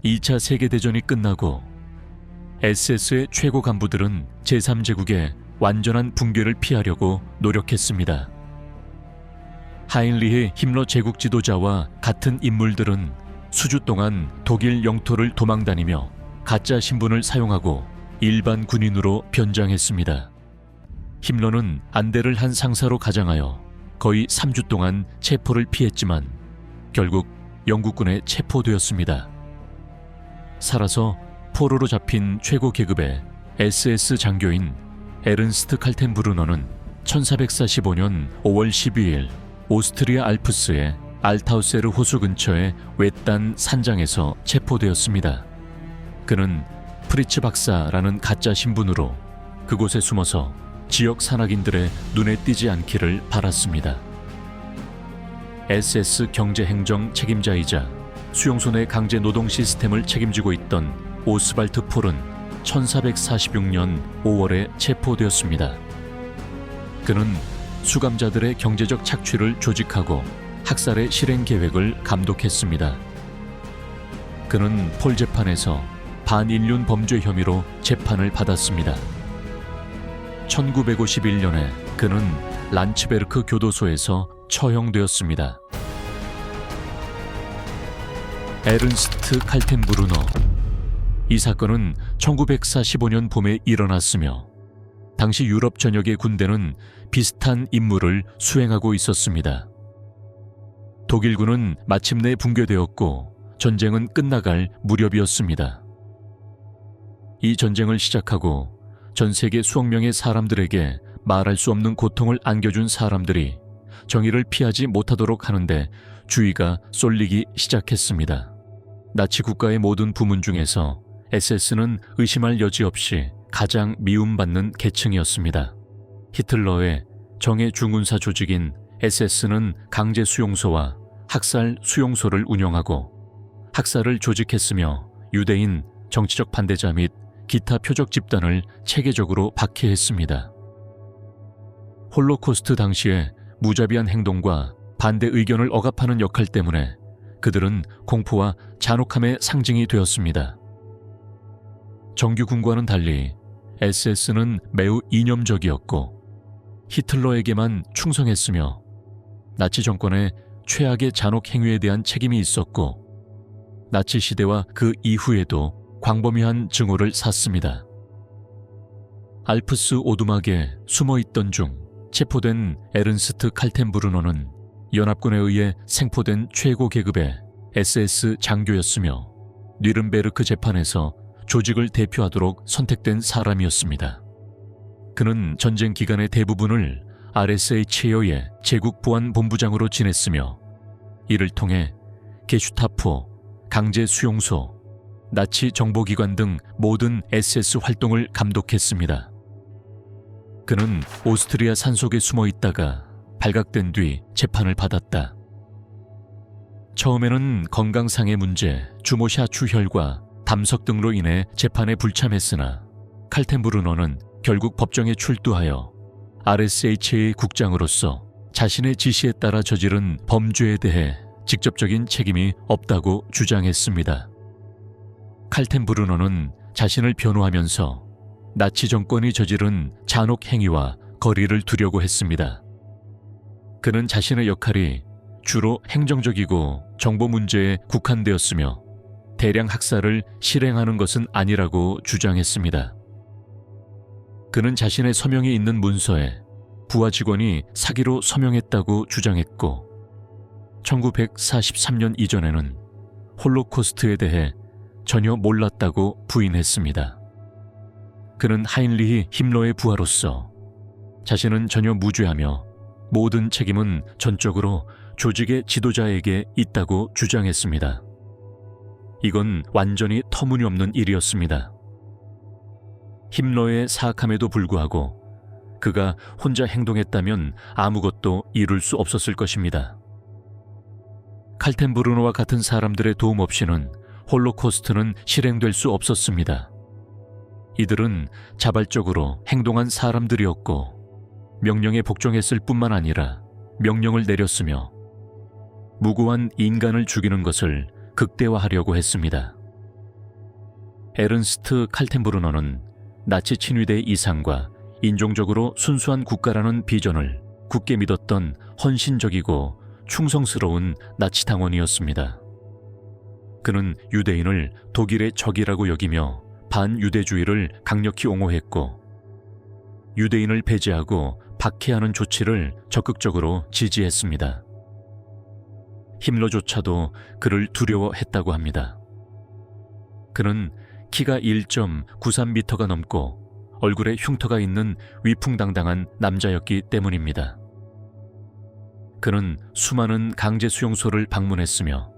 2차 세계대전이 끝나고 SS의 최고 간부들은 제3제국의 완전한 붕괴를 피하려고 노력했습니다. 하인리히 힘러 제국 지도자와 같은 인물들은 수주 동안 독일 영토를 도망다니며 가짜 신분을 사용하고 일반 군인으로 변장했습니다. 힘러는 안대를 한 상사로 가장하여 거의 3주 동안 체포를 피했지만 결국 영국군에 체포되었습니다. 살아서 포로로 잡힌 최고 계급의 SS 장교인 에른스트 칼텐브루너는 1445년 5월 12일 오스트리아 알프스의 알타우세르 호수 근처의 외딴 산장에서 체포되었습니다. 그는 프리츠 박사라는 가짜 신분으로 그곳에 숨어서 지역 산악인들의 눈에 띄지 않기를 바랐습니다. SS 경제행정 책임자이자 수용소 내 강제 노동 시스템을 책임지고 있던 오스발트 폴은 1446년 5월에 체포되었습니다. 그는 수감자들의 경제적 착취를 조직하고 학살의 실행 계획을 감독했습니다. 그는 폴 재판에서 반인륜 범죄 혐의로 재판을 받았습니다. 1951년에 그는 란츠베르크 교도소에서 처형되었습니다. 에른스트 칼텐브루너. 이 사건은 1945년 봄에 일어났으며 당시 유럽 전역의 군대는 비슷한 임무를 수행하고 있었습니다. 독일군은 마침내 붕괴되었고 전쟁은 끝나갈 무렵이었습니다. 이 전쟁을 시작하고 전 세계 수억 명의 사람들에게 말할 수 없는 고통을 안겨준 사람들이 정의를 피하지 못하도록 하는데 주의가 쏠리기 시작했습니다. 나치 국가의 모든 부문 중에서 SS는 의심할 여지 없이 가장 미움받는 계층이었습니다. 히틀러의 정예 중군사 조직인 SS는 강제 수용소와 학살 수용소를 운영하고 학살을 조직했으며 유대인, 정치적 반대자 및 기타 표적 집단을 체계적으로 박해했습니다. 홀로코스트 당시에 무자비한 행동과 반대 의견을 억압하는 역할 때문에 그들은 공포와 잔혹함의 상징이 되었습니다. 정규군과는 달리 SS는 매우 이념적이었고 히틀러에게만 충성했으며 나치 정권의 최악의 잔혹 행위에 대한 책임이 있었고 나치 시대와 그 이후에도 광범위한 증오를 샀습니다. 알프스 오두막에 숨어있던 중 체포된 에른스트 칼텐브루너는 연합군에 의해 생포된 최고 계급의 SS 장교였으며 뉘른베르크 재판에서 조직을 대표하도록 선택된 사람이었습니다. 그는 전쟁 기간의 대부분을 RSH의 제국보안본부장으로 지냈으며 이를 통해 게슈타포, 강제 수용소, 나치 정보기관 등 모든 SS 활동을 감독했습니다. 그는 오스트리아 산속에 숨어 있다가 발각된 뒤 재판을 받았다. 처음에는 건강상의 문제, 주모샤추혈과 담석 등으로 인해 재판에 불참했으나 칼텐브루너는 결국 법정에 출두하여 RSH의 국장으로서 자신의 지시에 따라 저지른 범죄에 대해 직접적인 책임이 없다고 주장했습니다. 칼텐브루너는 자신을 변호하면서 나치 정권이 저지른 잔혹 행위와 거리를 두려고 했습니다. 그는 자신의 역할이 주로 행정적이고 정보 문제에 국한되었으며 대량 학살을 실행하는 것은 아니라고 주장했습니다. 그는 자신의 서명이 있는 문서에 부하 직원이 사기로 서명했다고 주장했고 1943년 이전에는 홀로코스트에 대해 전혀 몰랐다고 부인했습니다. 그는 하인리히 힘러의 부하로서 자신은 전혀 무죄하며 모든 책임은 전적으로 조직의 지도자에게 있다고 주장했습니다. 이건 완전히 터무니없는 일이었습니다. 힘러의 사악함에도 불구하고 그가 혼자 행동했다면 아무것도 이룰 수 없었을 것입니다. 칼텐브루너와 같은 사람들의 도움 없이는 홀로코스트는 실행될 수 없었습니다. 이들은 자발적으로 행동한 사람들이었고 명령에 복종했을 뿐만 아니라 명령을 내렸으며 무고한 인간을 죽이는 것을 극대화하려고 했습니다. 에른스트 칼텐브루너는 나치 친위대의 이상과 인종적으로 순수한 국가라는 비전을 굳게 믿었던 헌신적이고 충성스러운 나치 당원이었습니다. 그는 유대인을 독일의 적이라고 여기며 반유대주의를 강력히 옹호했고 유대인을 배제하고 박해하는 조치를 적극적으로 지지했습니다. 힘러조차도 그를 두려워했다고 합니다. 그는 키가 1.93m가 넘고 얼굴에 흉터가 있는 위풍당당한 남자였기 때문입니다. 그는 수많은 강제 수용소를 방문했으며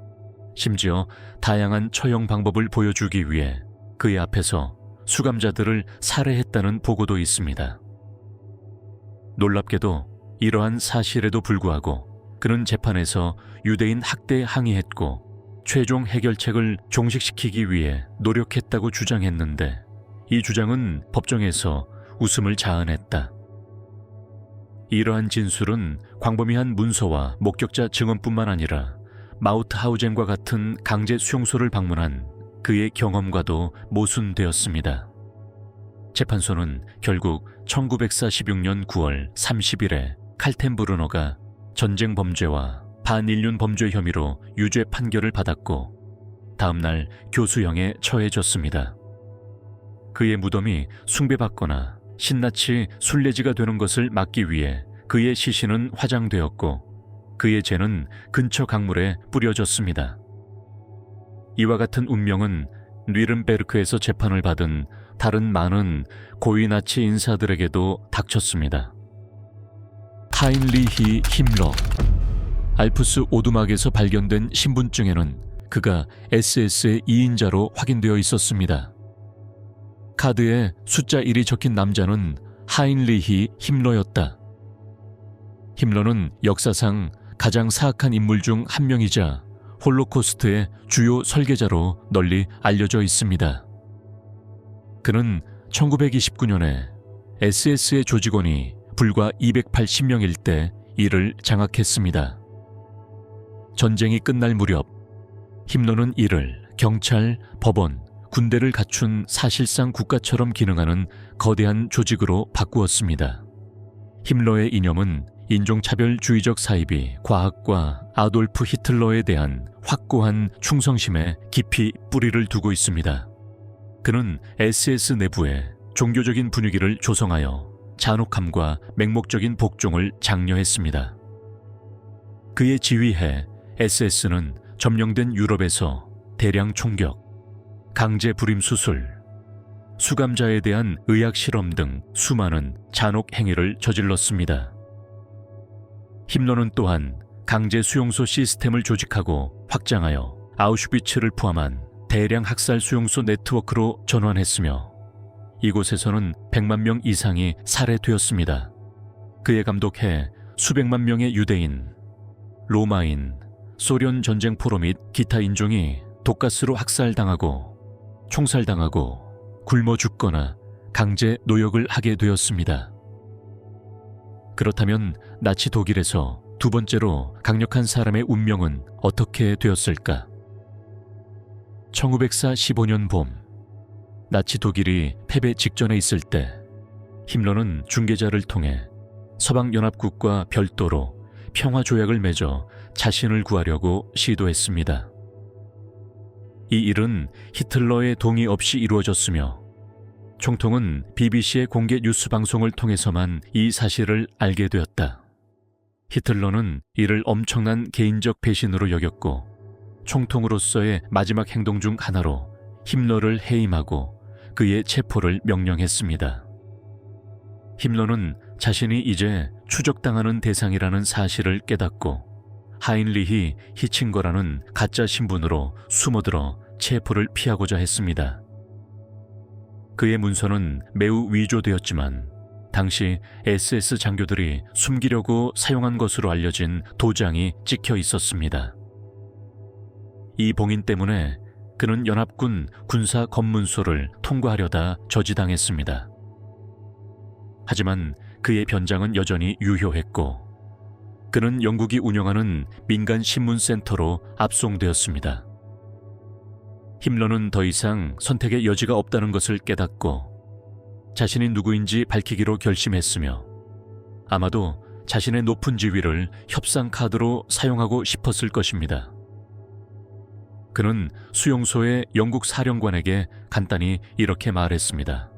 심지어 다양한 처형 방법을 보여주기 위해 그의 앞에서 수감자들을 살해했다는 보고도 있습니다. 놀랍게도 이러한 사실에도 불구하고 그는 재판에서 유대인 학대에 항의했고 최종 해결책을 종식시키기 위해 노력했다고 주장했는데 이 주장은 법정에서 웃음을 자아냈다. 이러한 진술은 광범위한 문서와 목격자 증언뿐만 아니라 마우트하우젠과 같은 강제 수용소를 방문한 그의 경험과도 모순되었습니다. 재판소는 결국 1946년 9월 30일에 칼텐브루너가 전쟁 범죄와 반인륜 범죄 혐의로 유죄 판결을 받았고 다음 날 교수형에 처해졌습니다. 그의 무덤이 숭배받거나 신나치 순례지가 되는 것을 막기 위해 그의 시신은 화장되었고 그의 재는 근처 강물에 뿌려졌습니다. 이와 같은 운명은 뉘른베르크에서 재판을 받은 다른 많은 고위 나치 인사들에게도 닥쳤습니다. 하인리히 힘러. 알프스 오두막에서 발견된 신분증에는 그가 SS의 2인자로 확인되어 있었습니다. 카드에 숫자 1이 적힌 남자는 하인리히 힘러였다. 힘러는 역사상 가장 사악한 인물 중 한 명이자 홀로코스트의 주요 설계자로 널리 알려져 있습니다. 그는 1929년에 SS의 조직원이 불과 280명일 때 이를 장악했습니다. 전쟁이 끝날 무렵 힘러는 이를 경찰, 법원, 군대를 갖춘 사실상 국가처럼 기능하는 거대한 조직으로 바꾸었습니다. 힘러의 이념은 인종차별주의적 사입이 과학과 아돌프 히틀러에 대한 확고한 충성심에 깊이 뿌리를 두고 있습니다. 그는 SS 내부에 종교적인 분위기를 조성하여 잔혹함과 맹목적인 복종을 장려했습니다. 그의 지휘해 SS는 점령된 유럽에서 대량 총격, 강제 불임 수술, 수감자에 대한 의학 실험 등 수많은 잔혹 행위를 저질렀습니다. 힘러는 또한 강제 수용소 시스템을 조직하고 확장하여 아우슈비츠를 포함한 대량 학살 수용소 네트워크로 전환했으며 이곳에서는 100만 명 이상이 살해되었습니다. 그의 감독해 수백만 명의 유대인, 로마인, 소련 전쟁 포로 및 기타 인종이 독가스로 학살당하고 총살당하고 굶어 죽거나 강제 노역을 하게 되었습니다. 그렇다면 나치 독일에서 두 번째로 강력한 사람의 운명은 어떻게 되었을까? 1945년 봄, 나치 독일이 패배 직전에 있을 때 힘러는 중개자를 통해 서방연합국과 별도로 평화조약을 맺어 자신을 구하려고 시도했습니다. 이 일은 히틀러의 동의 없이 이루어졌으며 총통은 BBC의 공개 뉴스 방송을 통해서만 이 사실을 알게 되었다. 히틀러는 이를 엄청난 개인적 배신으로 여겼고 총통으로서의 마지막 행동 중 하나로 힘러를 해임하고 그의 체포를 명령했습니다. 힘러는 자신이 이제 추적당하는 대상이라는 사실을 깨닫고 하인리히 히칭거라는 가짜 신분으로 숨어들어 체포를 피하고자 했습니다. 그의 문서는 매우 위조되었지만 당시 SS 장교들이 숨기려고 사용한 것으로 알려진 도장이 찍혀 있었습니다. 이 봉인 때문에 그는 연합군 군사 검문소를 통과하려다 저지당했습니다. 하지만 그의 변장은 여전히 유효했고 그는 영국이 운영하는 민간 신문센터로 압송되었습니다. 힘러는 더 이상 선택의 여지가 없다는 것을 깨닫고 자신이 누구인지 밝히기로 결심했으며 아마도 자신의 높은 지위를 협상 카드로 사용하고 싶었을 것입니다. 그는 수용소의 영국 사령관에게 간단히 이렇게 말했습니다.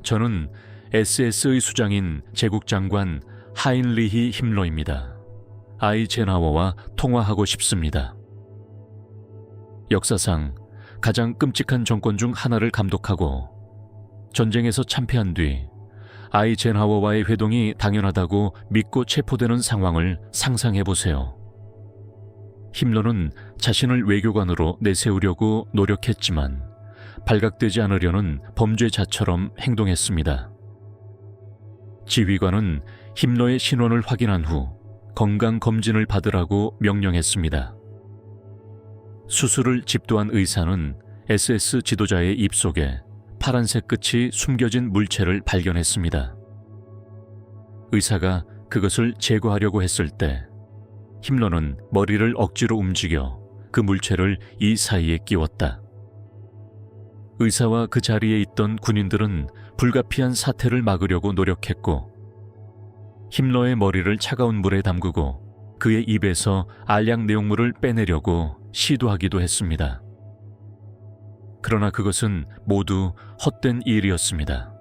저는 SS의 수장인 제국장관 하인리히 힘러입니다. 아이젠하워와 통화하고 싶습니다. 역사상 가장 끔찍한 정권 중 하나를 감독하고 전쟁에서 참패한 뒤 아이젠하워와의 회동이 당연하다고 믿고 체포되는 상황을 상상해보세요. 힘러는 자신을 외교관으로 내세우려고 노력했지만 발각되지 않으려는 범죄자처럼 행동했습니다. 지휘관은 힘러의 신원을 확인한 후 건강검진을 받으라고 명령했습니다. 수술을 집도한 의사는 SS 지도자의 입속에 파란색 끝이 숨겨진 물체를 발견했습니다. 의사가 그것을 제거하려고 했을 때 힘러는 머리를 억지로 움직여 그 물체를 이 사이에 끼웠다. 의사와 그 자리에 있던 군인들은 불가피한 사태를 막으려고 노력했고 힘러의 머리를 차가운 물에 담그고 그의 입에서 알약 내용물을 빼내려고 시도하기도 했습니다. 그러나 그것은 모두 헛된 일이었습니다.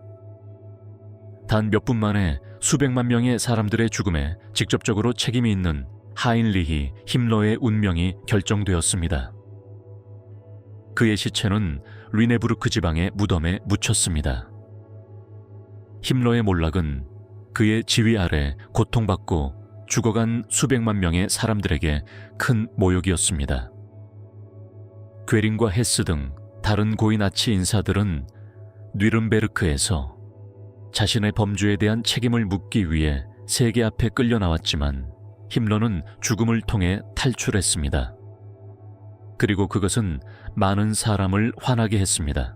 단 몇 분 만에 수백만 명의 사람들의 죽음에 직접적으로 책임이 있는 하인리히 힘러의 운명이 결정되었습니다. 그의 시체는 르네부르크 지방의 무덤에 묻혔습니다. 힘러의 몰락은 그의 지휘 아래 고통받고 죽어간 수백만 명의 사람들에게 큰 모욕이었습니다. 괴링과 헤스 등 다른 고위 나치 인사들은 뉘른베르크에서 자신의 범죄에 대한 책임을 묻기 위해 세계 앞에 끌려 나왔지만 힘러는 죽음을 통해 탈출했습니다. 그리고 그것은 많은 사람을 화나게 했습니다.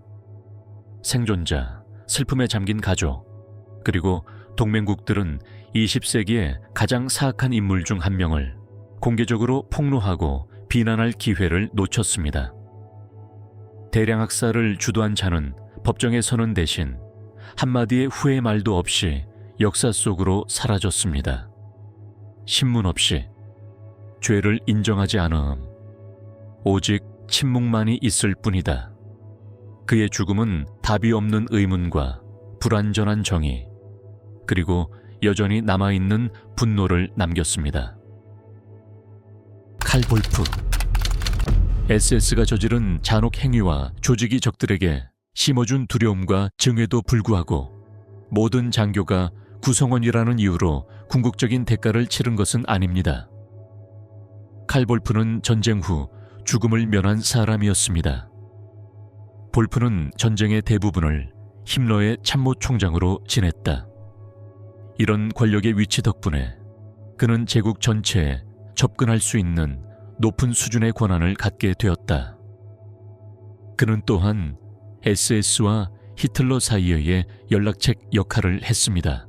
생존자, 슬픔에 잠긴 가족, 그리고 동맹국들은 20세기의 가장 사악한 인물 중 한 명을 공개적으로 폭로하고 비난할 기회를 놓쳤습니다. 대량 학살을 주도한 자는 법정에 서는 대신 한마디의 후회 말도 없이 역사 속으로 사라졌습니다. 신문 없이, 죄를 인정하지 않음, 오직 침묵만이 있을 뿐이다. 그의 죽음은 답이 없는 의문과 불완전한 정의, 그리고 여전히 남아있는 분노를 남겼습니다. 칼 볼프. SS가 저지른 잔혹 행위와 조직이 적들에게 심어준 두려움과 증오에도 불구하고 모든 장교가 구성원이라는 이유로 궁극적인 대가를 치른 것은 아닙니다. 칼 볼프는 전쟁 후 죽음을 면한 사람이었습니다. 볼프는 전쟁의 대부분을 힘러의 참모총장으로 지냈다. 이런 권력의 위치 덕분에 그는 제국 전체에 접근할 수 있는 높은 수준의 권한을 갖게 되었다. 그는 또한 SS와 히틀러 사이의 연락책 역할을 했습니다.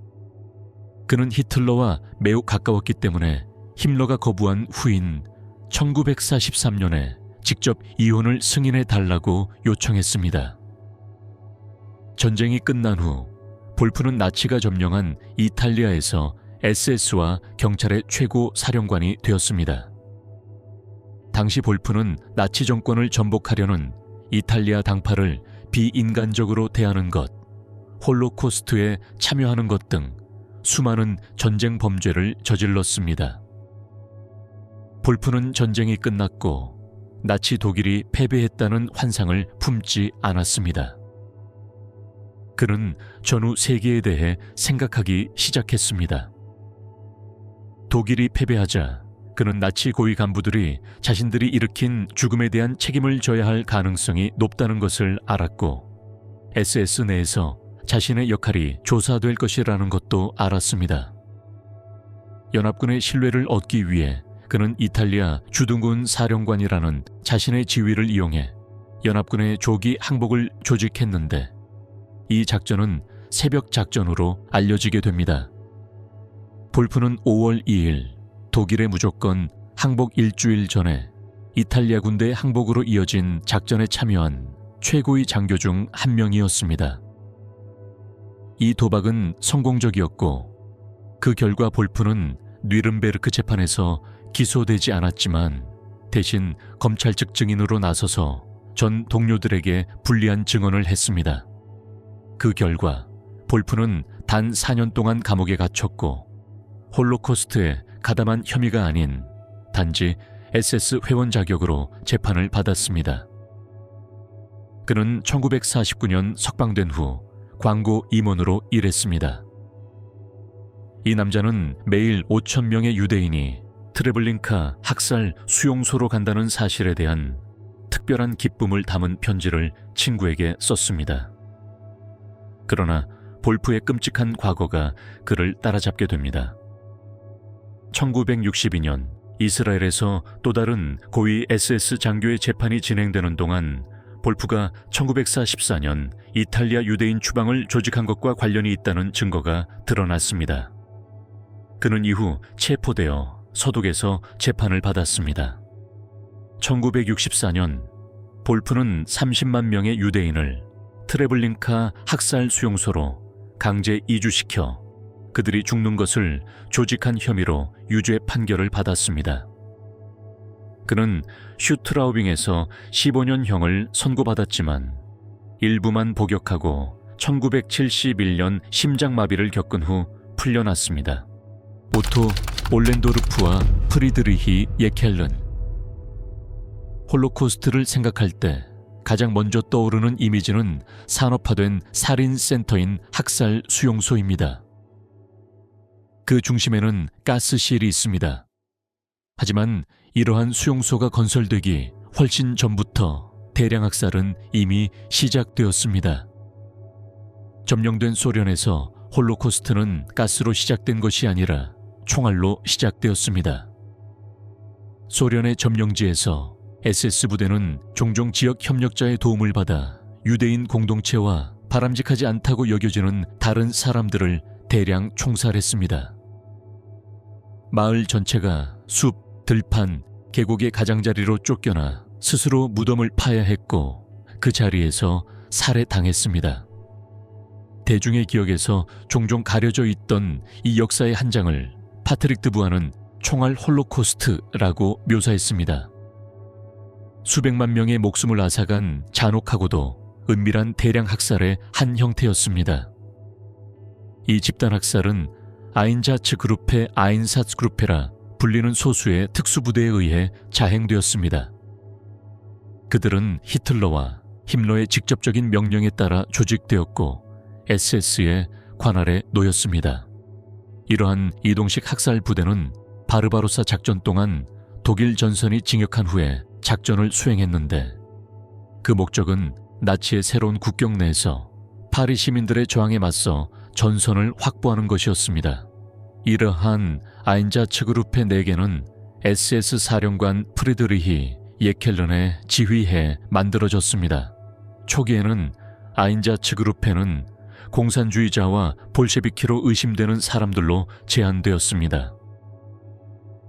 그는 히틀러와 매우 가까웠기 때문에 힘러가 거부한 후인 1943년에 직접 이혼을 승인해 달라고 요청했습니다. 전쟁이 끝난 후 볼프는 나치가 점령한 이탈리아에서 SS와 경찰의 최고 사령관이 되었습니다. 당시 볼프는 나치 정권을 전복하려는 이탈리아 당파를 비인간적으로 대하는 것, 홀로코스트에 참여하는 것 등 수많은 전쟁 범죄를 저질렀습니다. 볼프는 전쟁이 끝났고 나치 독일이 패배했다는 환상을 품지 않았습니다. 그는 전후 세계에 대해 생각하기 시작했습니다. 독일이 패배하자 그는 나치 고위 간부들이 자신들이 일으킨 죽음에 대한 책임을 져야 할 가능성이 높다는 것을 알았고 SS 내에서 자신의 역할이 조사될 것이라는 것도 알았습니다. 연합군의 신뢰를 얻기 위해 그는 이탈리아 주둔군 사령관이라는 자신의 지위를 이용해 연합군의 조기 항복을 조직했는데 이 작전은 새벽 작전으로 알려지게 됩니다. 볼프는 5월 2일 독일에 무조건 항복 일주일 전에 이탈리아 군대의 항복으로 이어진 작전에 참여한 최고의 장교 중 한 명이었습니다. 이 도박은 성공적이었고 그 결과 볼프는 뉘른베르크 재판에서 기소되지 않았지만 대신 검찰 측 증인으로 나서서 전 동료들에게 불리한 증언을 했습니다. 그 결과 볼프는 단 4년 동안 감옥에 갇혔고 홀로코스트에 가담한 혐의가 아닌 단지 SS 회원 자격으로 재판을 받았습니다. 그는 1949년 석방된 후 광고 임원으로 일했습니다. 이 남자는 매일 5,000명의 유대인이 트레블링카 학살 수용소로 간다는 사실에 대한 특별한 기쁨을 담은 편지를 친구에게 썼습니다. 그러나 볼프의 끔찍한 과거가 그를 따라잡게 됩니다. 1962년 이스라엘에서 또 다른 고위 SS 장교의 재판이 진행되는 동안 볼프가 1944년 이탈리아 유대인 추방을 조직한 것과 관련이 있다는 증거가 드러났습니다. 그는 이후 체포되어 서독에서 재판을 받았습니다. 1964년 볼프는 30만 명의 유대인을 트레블링카 학살 수용소로 강제 이주시켜 그들이 죽는 것을 조직한 혐의로 유죄 판결을 받았습니다. 그는 슈트라우빙에서 15년형을 선고받았지만 일부만 복역하고 1971년 심장마비를 겪은 후 풀려났습니다. 오토 올렌도르프와 프리드리히 예켈른. 홀로코스트를 생각할 때 가장 먼저 떠오르는 이미지는 산업화된 살인센터인 학살 수용소입니다. 그 중심에는 가스실이 있습니다. 하지만 이러한 수용소가 건설되기 훨씬 전부터 대량 학살은 이미 시작되었습니다. 점령된 소련에서 홀로코스트는 가스로 시작된 것이 아니라 총알로 시작되었습니다. 소련의 점령지에서 SS 부대는 종종 지역 협력자의 도움을 받아 유대인 공동체와 바람직하지 않다고 여겨지는 다른 사람들을 대량 총살했습니다. 마을 전체가 숲, 들판, 계곡의 가장자리로 쫓겨나 스스로 무덤을 파야 했고 그 자리에서 살해당했습니다. 대중의 기억에서 종종 가려져 있던 이 역사의 한 장을 파트릭 드부아는 총알 홀로코스트라고 묘사했습니다. 수백만 명의 목숨을 앗아간 잔혹하고도 은밀한 대량 학살의 한 형태였습니다. 이 집단 학살은 아인자츠 그룹페 아인사츠 그룹페라 불리는 소수의 특수부대에 의해 자행되었습니다. 그들은 히틀러와 힘러의 직접적인 명령에 따라 조직되었고 SS의 관할에 놓였습니다. 이러한 이동식 학살 부대는 바르바로사 작전 동안 독일 전선이 진격한 후에 작전을 수행했는데 그 목적은 나치의 새로운 국경 내에서 파리 시민들의 저항에 맞서 전선을 확보하는 것이었습니다. 이러한 아인자츠 그룹의 4개는 SS 사령관 프리드리히 예켈른의 지휘하에 만들어졌습니다. 초기에는 아인자츠 그룹에는 공산주의자와 볼셰비키로 의심되는 사람들로 제한되었습니다.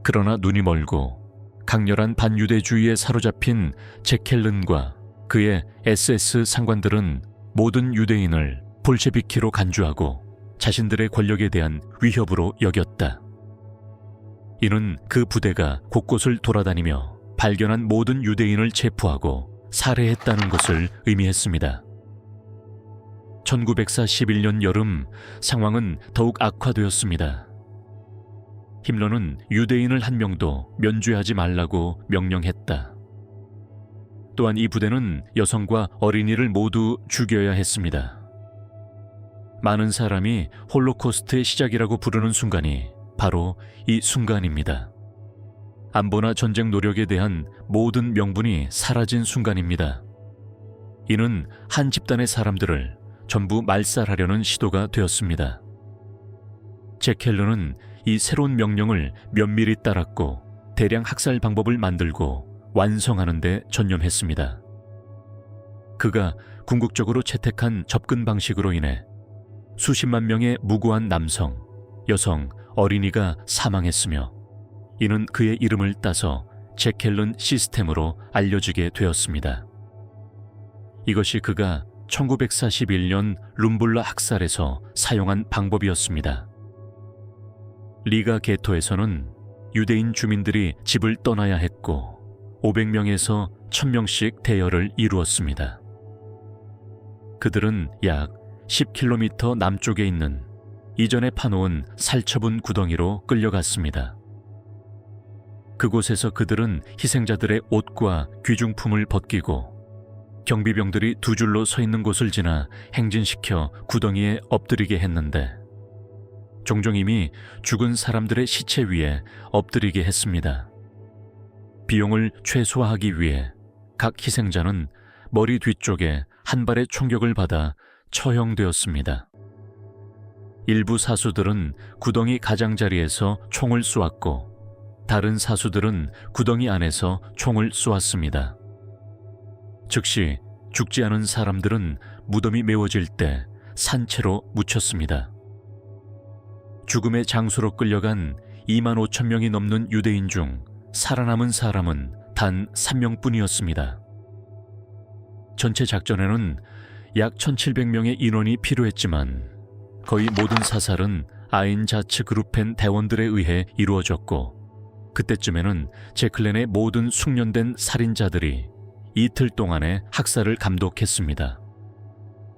그러나 눈이 멀고 강렬한 반유대주의에 사로잡힌 제켈른과 그의 SS 상관들은 모든 유대인을 볼셰비키로 간주하고 자신들의 권력에 대한 위협으로 여겼다. 이는 그 부대가 곳곳을 돌아다니며 발견한 모든 유대인을 체포하고 살해했다는 것을 의미했습니다. 1941년 여름 상황은 더욱 악화되었습니다. 힘러는 유대인을 한 명도 면죄하지 말라고 명령했다. 또한 이 부대는 여성과 어린이를 모두 죽여야 했습니다. 많은 사람이 홀로코스트의 시작이라고 부르는 순간이 바로 이 순간입니다. 안보나 전쟁 노력에 대한 모든 명분이 사라진 순간입니다. 이는 한 집단의 사람들을 전부 말살하려는 시도가 되었습니다. 제켈르는 이 새로운 명령을 면밀히 따랐고 대량 학살 방법을 만들고 완성하는 데 전념했습니다. 그가 궁극적으로 채택한 접근 방식으로 인해 수십만 명의 무고한 남성, 여성, 어린이가 사망했으며 이는 그의 이름을 따서 제켈른 시스템으로 알려지게 되었습니다. 이것이 그가 1941년 룸블라 학살에서 사용한 방법이었습니다. 리가 게토에서는 유대인 주민들이 집을 떠나야 했고 500명에서 1000명씩 대열을 이루었습니다. 그들은 약 10km 남쪽에 있는 이전에 파놓은 살처분 구덩이로 끌려갔습니다. 그곳에서 그들은 희생자들의 옷과 귀중품을 벗기고 경비병들이 두 줄로 서 있는 곳을 지나 행진시켜 구덩이에 엎드리게 했는데 종종 이미 죽은 사람들의 시체 위에 엎드리게 했습니다. 비용을 최소화하기 위해 각 희생자는 머리 뒤쪽에 한 발의 총격을 받아 처형되었습니다. 일부 사수들은 구덩이 가장자리에서 총을 쏘았고 다른 사수들은 구덩이 안에서 총을 쏘았습니다. 즉시 죽지 않은 사람들은 무덤이 메워질 때 산채로 묻혔습니다. 죽음의 장소로 끌려간 25,000명이 넘는 유대인 중 살아남은 사람은 단 3명뿐이었습니다. 전체 작전에는 약 1,700명의 인원이 필요했지만 거의 모든 사살은 아인자츠 그룹펜 대원들에 의해 이루어졌고 그때쯤에는 제클렌의 모든 숙련된 살인자들이 이틀 동안의 학살을 감독했습니다.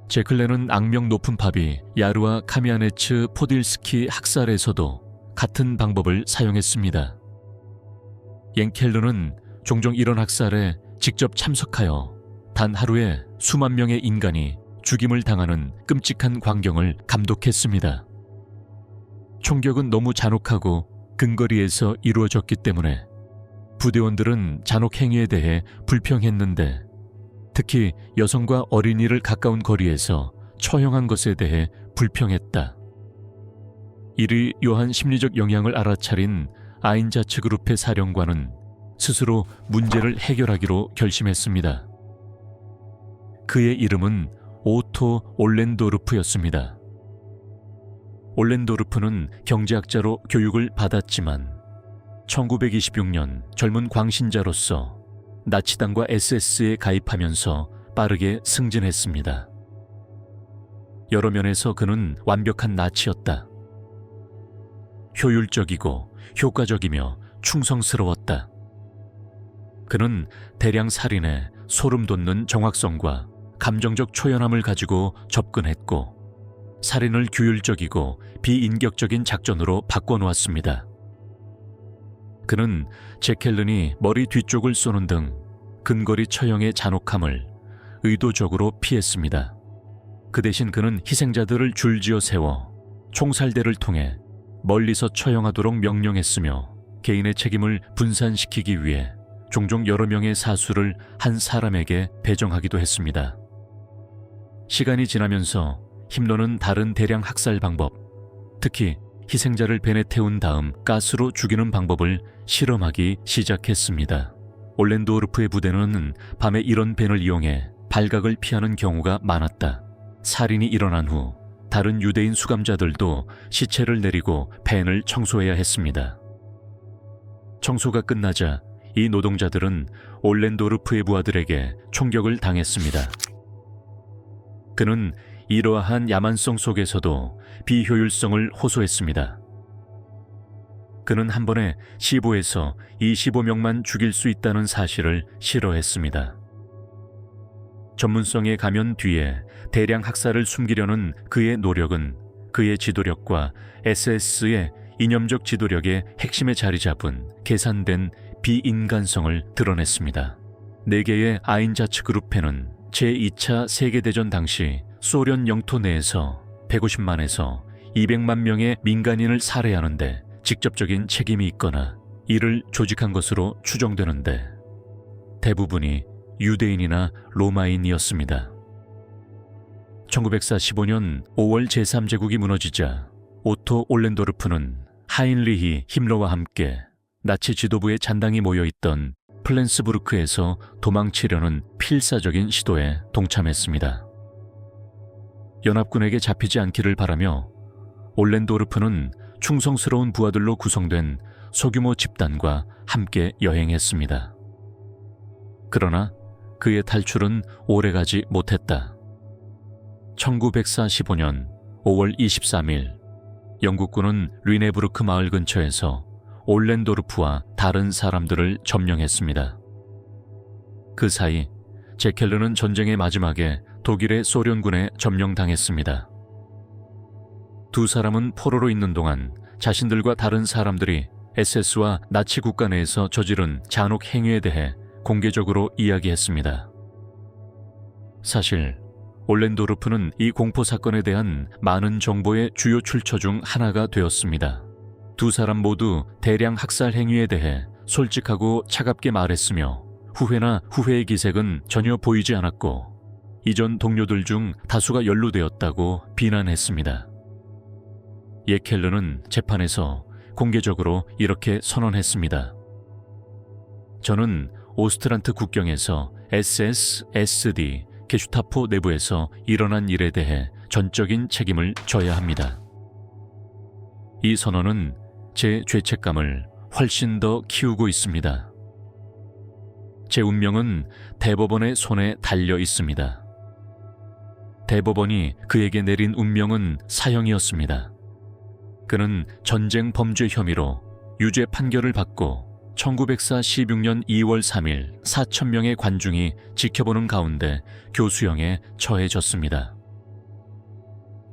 제클렌은 악명 높은 파비 야루아 카미아네츠 포딜스키 학살에서도 같은 방법을 사용했습니다. 옌켈르는 종종 이런 학살에 직접 참석하여 단 하루에 수만 명의 인간이 죽임을 당하는 끔찍한 광경을 감독했습니다. 총격은 너무 잔혹하고 근거리에서 이루어졌기 때문에 부대원들은 잔혹 행위에 대해 불평했는데 특히 여성과 어린이를 가까운 거리에서 처형한 것에 대해 불평했다. 이리 요한 심리적 영향을 알아차린 아인자츠 그룹의 사령관은 스스로 문제를 해결하기로 결심했습니다. 그의 이름은 오토 올렌도르프였습니다. 올렌도르프는 경제학자로 교육을 받았지만 1926년 젊은 광신자로서 나치당과 SS에 가입하면서 빠르게 승진했습니다. 여러 면에서 그는 완벽한 나치였다. 효율적이고 효과적이며 충성스러웠다. 그는 대량 살인에 소름 돋는 정확성과 감정적 초연함을 가지고 접근했고 살인을 규율적이고 비인격적인 작전으로 바꿔놓았습니다. 그는 제켈른이 머리 뒤쪽을 쏘는 등 근거리 처형의 잔혹함을 의도적으로 피했습니다. 그 대신 그는 희생자들을 줄지어 세워 총살대를 통해 멀리서 처형하도록 명령했으며 개인의 책임을 분산시키기 위해 종종 여러 명의 사수를 한 사람에게 배정하기도 했습니다. 시간이 지나면서 힘러는 다른 대량 학살 방법, 특히 희생자를 벤에 태운 다음 가스로 죽이는 방법을 실험하기 시작했습니다. 올렌도르프의 부대는 밤에 이런 벤을 이용해 발각을 피하는 경우가 많았다. 살인이 일어난 후 다른 유대인 수감자들도 시체를 내리고 벤을 청소해야 했습니다. 청소가 끝나자 이 노동자들은 올렌도르프의 부하들에게 총격을 당했습니다. 그는 이러한 야만성 속에서도 비효율성을 호소했습니다. 그는 한 번에 15에서 25명만 죽일 수 있다는 사실을 싫어했습니다. 전문성에 가면 뒤에 대량 학살을 숨기려는 그의 노력은 그의 지도력과 SS의 이념적 지도력의 핵심에 자리 잡은 계산된 비인간성을 드러냈습니다. 4개의 아인자츠 그룹회는 제2차 세계대전 당시 소련 영토 내에서 150만에서 200만 명의 민간인을 살해하는데 직접적인 책임이 있거나 이를 조직한 것으로 추정되는데 대부분이 유대인이나 로마인이었습니다. 1945년 5월 제3제국이 무너지자 오토 올렌도르프는 하인리히 힘러와 함께 나치 지도부의 잔당이 모여있던 플랜스부르크에서 도망치려는 필사적인 시도에 동참했습니다. 연합군에게 잡히지 않기를 바라며 올렌도르프는 충성스러운 부하들로 구성된 소규모 집단과 함께 여행했습니다. 그러나 그의 탈출은 오래가지 못했다. 1945년 5월 23일 영국군은 르네부르크 마을 근처에서 올렌도르프와 다른 사람들을 점령했습니다. 그 사이 제켈르는 전쟁의 마지막에 독일의 소련군에 점령당했습니다. 두 사람은 포로로 있는 동안 자신들과 다른 사람들이 SS와 나치 국가 내에서 저지른 잔혹 행위에 대해 공개적으로 이야기했습니다. 사실 올렌도르프는 이 공포 사건에 대한 많은 정보의 주요 출처 중 하나가 되었습니다. 두 사람 모두 대량 학살 행위에 대해 솔직하고 차갑게 말했으며 후회나 후회의 기색은 전혀 보이지 않았고 이전 동료들 중 다수가 연루되었다고 비난했습니다. 예켈르는 재판에서 공개적으로 이렇게 선언했습니다. 저는 오스트란트 국경에서 SS, SD, 게슈타포 내부에서 일어난 일에 대해 전적인 책임을 져야 합니다. 이 선언은 제 죄책감을 훨씬 더 키우고 있습니다. 제 운명은 대법원의 손에 달려 있습니다. 대법원이 그에게 내린 운명은 사형이었습니다. 그는 전쟁 범죄 혐의로 유죄 판결을 받고 1946년 2월 3일 4,000명의 관중이 지켜보는 가운데 교수형에 처해졌습니다.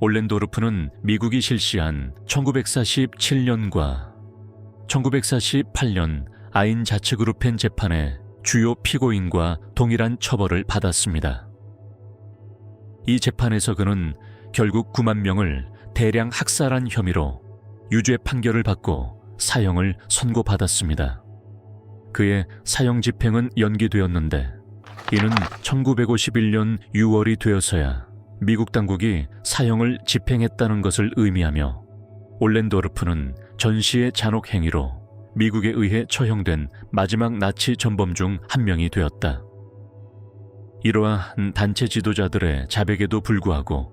올렌도르프는 미국이 실시한 1947년과 1948년 아인자츠그루펜 재판의 주요 피고인과 동일한 처벌을 받았습니다. 이 재판에서 그는 결국 9만 명을 대량 학살한 혐의로 유죄 판결을 받고 사형을 선고받았습니다. 그의 사형 집행은 연기되었는데 이는 1951년 6월이 되어서야 미국 당국이 사형을 집행했다는 것을 의미하며 올렌도르프는 전시의 잔혹 행위로 미국에 의해 처형된 마지막 나치 전범 중 한 명이 되었다. 이러한 단체 지도자들의 자백에도 불구하고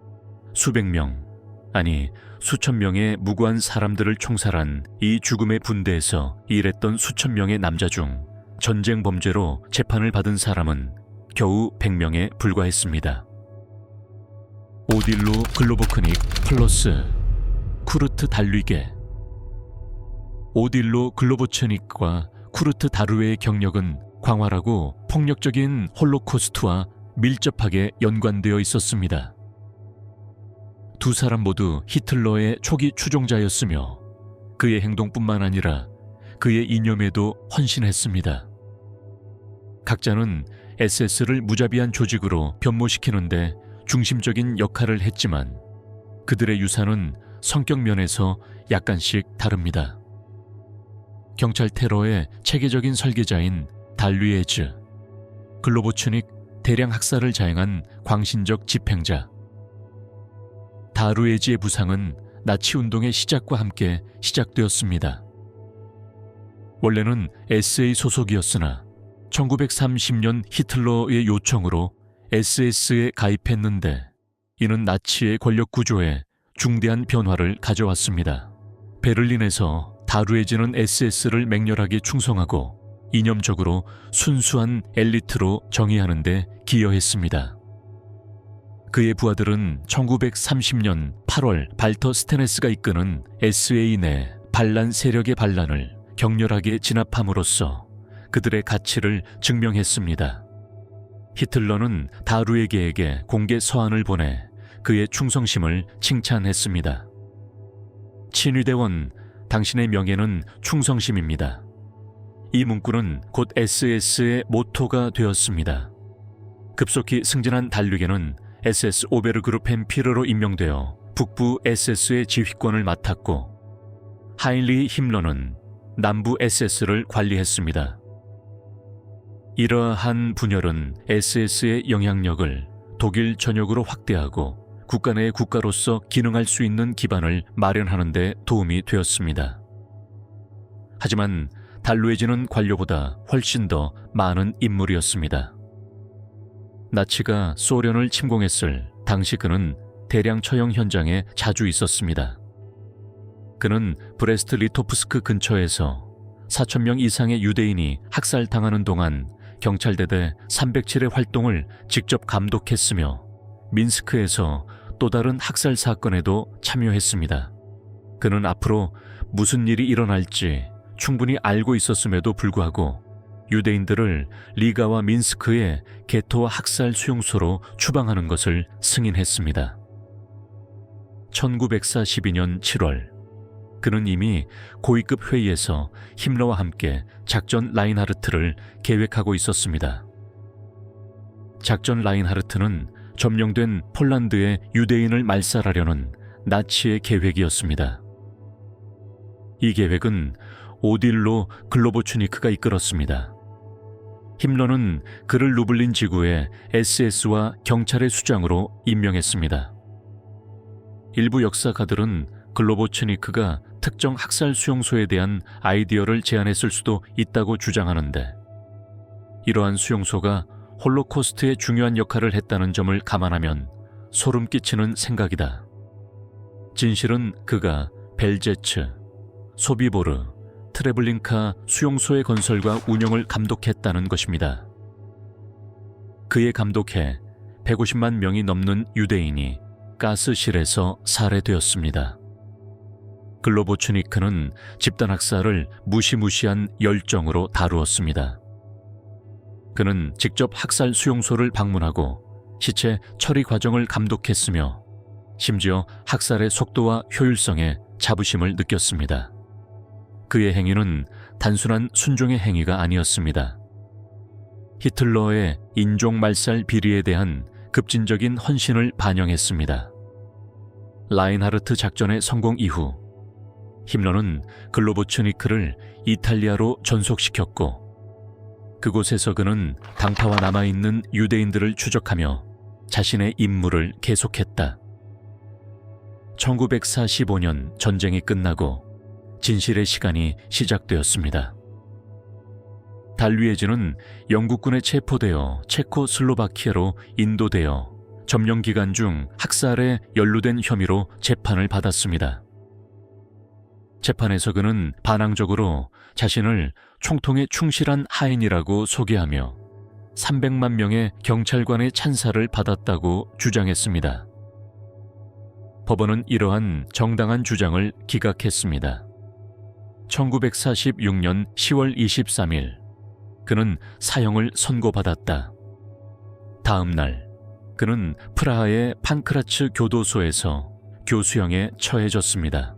수백 명, 아니 수천 명의 무고한 사람들을 총살한 이 죽음의 분대에서 일했던 수천 명의 남자 중 전쟁 범죄로 재판을 받은 사람은 겨우 100명에 불과했습니다. 오딜로 글로보크닉 플러스 쿠르트 달리게. 오딜로 글로보츠닉과 쿠르트 다루에의 경력은 광활하고 폭력적인 홀로코스트와 밀접하게 연관되어 있었습니다. 두 사람 모두 히틀러의 초기 추종자였으며 그의 행동뿐만 아니라 그의 이념에도 헌신했습니다. 각자는 SS를 무자비한 조직으로 변모시키는데 중심적인 역할을 했지만 그들의 유사는 성격 면에서 약간씩 다릅니다. 경찰 테러의 체계적인 설계자인 달리에즈, 글로보츠닉 대량 학살을 자행한 광신적 집행자. 다루에지의 부상은 나치 운동의 시작과 함께 시작되었습니다. 원래는 SA 소속이었으나 1930년 히틀러의 요청으로 SS에 가입했는데 이는 나치의 권력 구조에 중대한 변화를 가져왔습니다. 베를린에서 다루에지는 SS를 맹렬하게 충성하고 이념적으로 순수한 엘리트로 정의하는 데 기여했습니다. 그의 부하들은 1930년 8월 발터 스테네스가 이끄는 SA 내 반란 세력의 반란을 격렬하게 진압함으로써 그들의 가치를 증명했습니다. 히틀러는 다루에게에게 공개 서한을 보내 그의 충성심을 칭찬했습니다. 친위대원, 당신의 명예는 충성심입니다. 이 문구는 곧 SS의 모토가 되었습니다. 급속히 승진한 달리게는 SS 오베르그루펜피르로 임명되어 북부 SS의 지휘권을 맡았고 하인리히 힘러는 남부 SS를 관리했습니다. 이러한 분열은 SS의 영향력을 독일 전역으로 확대하고 국가 내 국가로서 기능할 수 있는 기반을 마련하는 데 도움이 되었습니다. 하지만 달루에지는 관료보다 훨씬 더 많은 인물이었습니다. 나치가 소련을 침공했을 당시 그는 대량 처형 현장에 자주 있었습니다. 그는 브레스트 리토프스크 근처에서 4,000명 이상의 유대인이 학살당하는 동안 경찰대대 307의 활동을 직접 감독했으며 민스크에서 또 다른 학살 사건에도 참여했습니다. 그는 앞으로 무슨 일이 일어날지 충분히 알고 있었음에도 불구하고 유대인들을 리가와 민스크의 게토와 학살 수용소로 추방하는 것을 승인했습니다. 1942년 7월, 그는 이미 고위급 회의에서 힘러와 함께 작전 라인하르트를 계획하고 있었습니다. 작전 라인하르트는 점령된 폴란드의 유대인을 말살하려는 나치의 계획이었습니다. 이 계획은 오딜로 글로보추니크가 이끌었습니다. 힘러는 그를 루블린 지구의 SS와 경찰의 수장으로 임명했습니다. 일부 역사가들은 글로보추니크가 특정 학살 수용소에 대한 아이디어를 제안했을 수도 있다고 주장하는데, 이러한 수용소가 홀로코스트에 중요한 역할을 했다는 점을 감안하면 소름 끼치는 생각이다. 진실은 그가 벨제츠, 소비보르, 트레블링카 수용소의 건설과 운영을 감독했다는 것입니다. 그의 감독해 150만 명이 넘는 유대인이 가스실에서 살해되었습니다. 글로보추니크는 집단 학살을 무시무시한 열정으로 다루었습니다. 그는 직접 학살 수용소를 방문하고 시체 처리 과정을 감독했으며 심지어 학살의 속도와 효율성에 자부심을 느꼈습니다. 그의 행위는 단순한 순종의 행위가 아니었습니다. 히틀러의 인종 말살 비리에 대한 급진적인 헌신을 반영했습니다. 라인하르트 작전의 성공 이후 힘러는 글로보츠니크를 이탈리아로 전속시켰고, 그곳에서 그는 당파와 남아있는 유대인들을 추적하며 자신의 임무를 계속했다. 1945년 전쟁이 끝나고 진실의 시간이 시작되었습니다. 달위에즈는 영국군에 체포되어 체코슬로바키아로 인도되어 점령 기간 중 학살에 연루된 혐의로 재판을 받았습니다. 재판에서 그는 반항적으로 자신을 총통에 충실한 하인이라고 소개하며 300만 명의 경찰관의 찬사를 받았다고 주장했습니다. 법원은 이러한 정당한 주장을 기각했습니다. 1946년 10월 23일, 그는 사형을 선고받았다. 다음 날, 그는 프라하의 판크라츠 교도소에서 교수형에 처해졌습니다.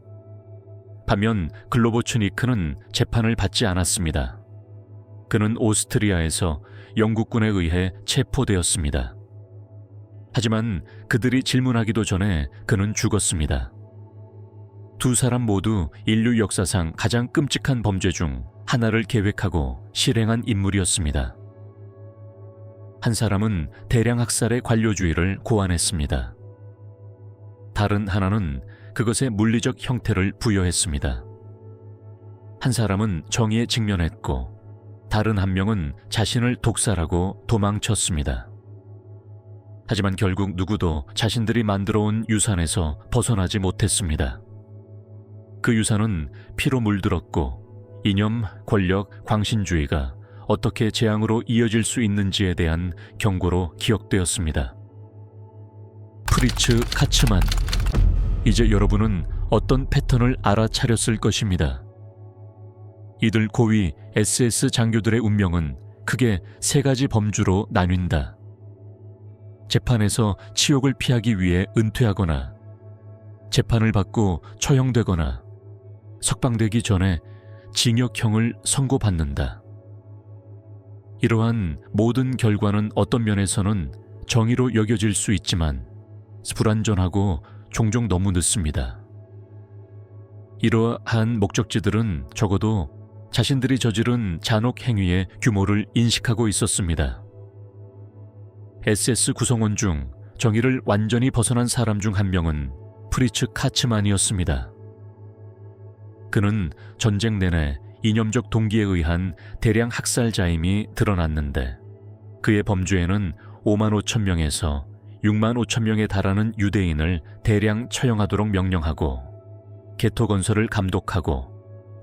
반면 글로보츠니크는 재판을 받지 않았습니다. 그는 오스트리아에서 영국군에 의해 체포되었습니다. 하지만 그들이 질문하기도 전에 그는 죽었습니다. 두 사람 모두 인류 역사상 가장 끔찍한 범죄 중 하나를 계획하고 실행한 인물이었습니다. 한 사람은 대량 학살의 관료주의를 고안했습니다. 다른 하나는 그것의 물리적 형태를 부여했습니다. 한 사람은 정의에 직면했고, 다른 한 명은 자신을 독살하고 도망쳤습니다. 하지만 결국 누구도 자신들이 만들어온 유산에서 벗어나지 못했습니다. 그 유산은 피로 물들었고, 이념, 권력, 광신주의가 어떻게 재앙으로 이어질 수 있는지에 대한 경고로 기억되었습니다. 프리츠 카츠만, 이제 여러분은 어떤 패턴을 알아차렸을 것입니다. 이들 고위 SS 장교들의 운명은 크게 세 가지 범주로 나뉜다. 재판에서 치욕을 피하기 위해 은퇴하거나, 재판을 받고 처형되거나, 석방되기 전에 징역형을 선고받는다. 이러한 모든 결과는 어떤 면에서는 정의로 여겨질 수 있지만 불완전하고 종종 너무 늦습니다. 이러한 목적지들은 적어도 자신들이 저지른 잔혹 행위의 규모를 인식하고 있었습니다. SS 구성원 중 정의를 완전히 벗어난 사람 중 한 명은 프리츠 카츠만이었습니다. 그는 전쟁 내내 이념적 동기에 의한 대량 학살자임이 드러났는데, 그의 범죄에는 5만 5천 명에서 6만 5천 명에 달하는 유대인을 대량 처형하도록 명령하고, 게토 건설을 감독하고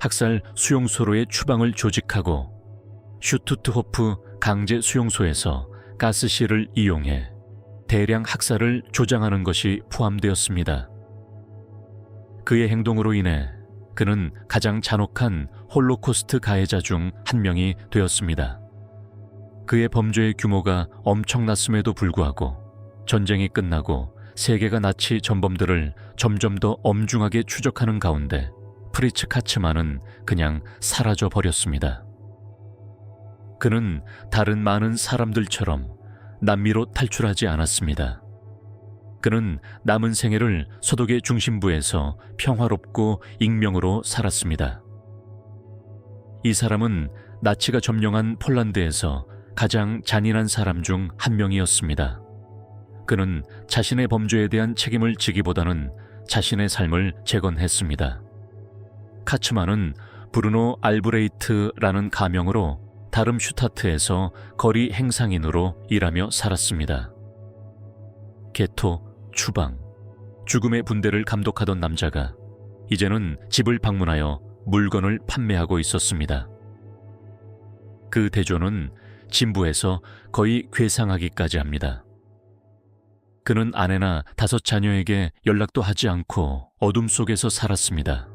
학살 수용소로의 추방을 조직하고 슈투트호프 강제 수용소에서 가스실을 이용해 대량 학살을 조장하는 것이 포함되었습니다. 그의 행동으로 인해 그는 가장 잔혹한 홀로코스트 가해자 중 한 명이 되었습니다. 그의 범죄의 규모가 엄청났음에도 불구하고 전쟁이 끝나고 세계가 나치 전범들을 점점 더 엄중하게 추적하는 가운데 프리츠 카츠만은 그냥 사라져 버렸습니다. 그는 다른 많은 사람들처럼 남미로 탈출하지 않았습니다. 그는 남은 생애를 서독의 중심부에서 평화롭고 익명으로 살았습니다. 이 사람은 나치가 점령한 폴란드에서 가장 잔인한 사람 중 한 명이었습니다. 그는 자신의 범죄에 대한 책임을 지기보다는 자신의 삶을 재건했습니다. 카츠만은 브루노 알브레이트라는 가명으로 다름슈타트에서 거리 행상인으로 일하며 살았습니다. 개토, 추방, 죽음의 분대를 감독하던 남자가 이제는 집을 방문하여 물건을 판매하고 있었습니다. 그 대조는 진부에서 거의 괴상하기까지 합니다. 그는 아내나 5 자녀에게 연락도 하지 않고 어둠 속에서 살았습니다.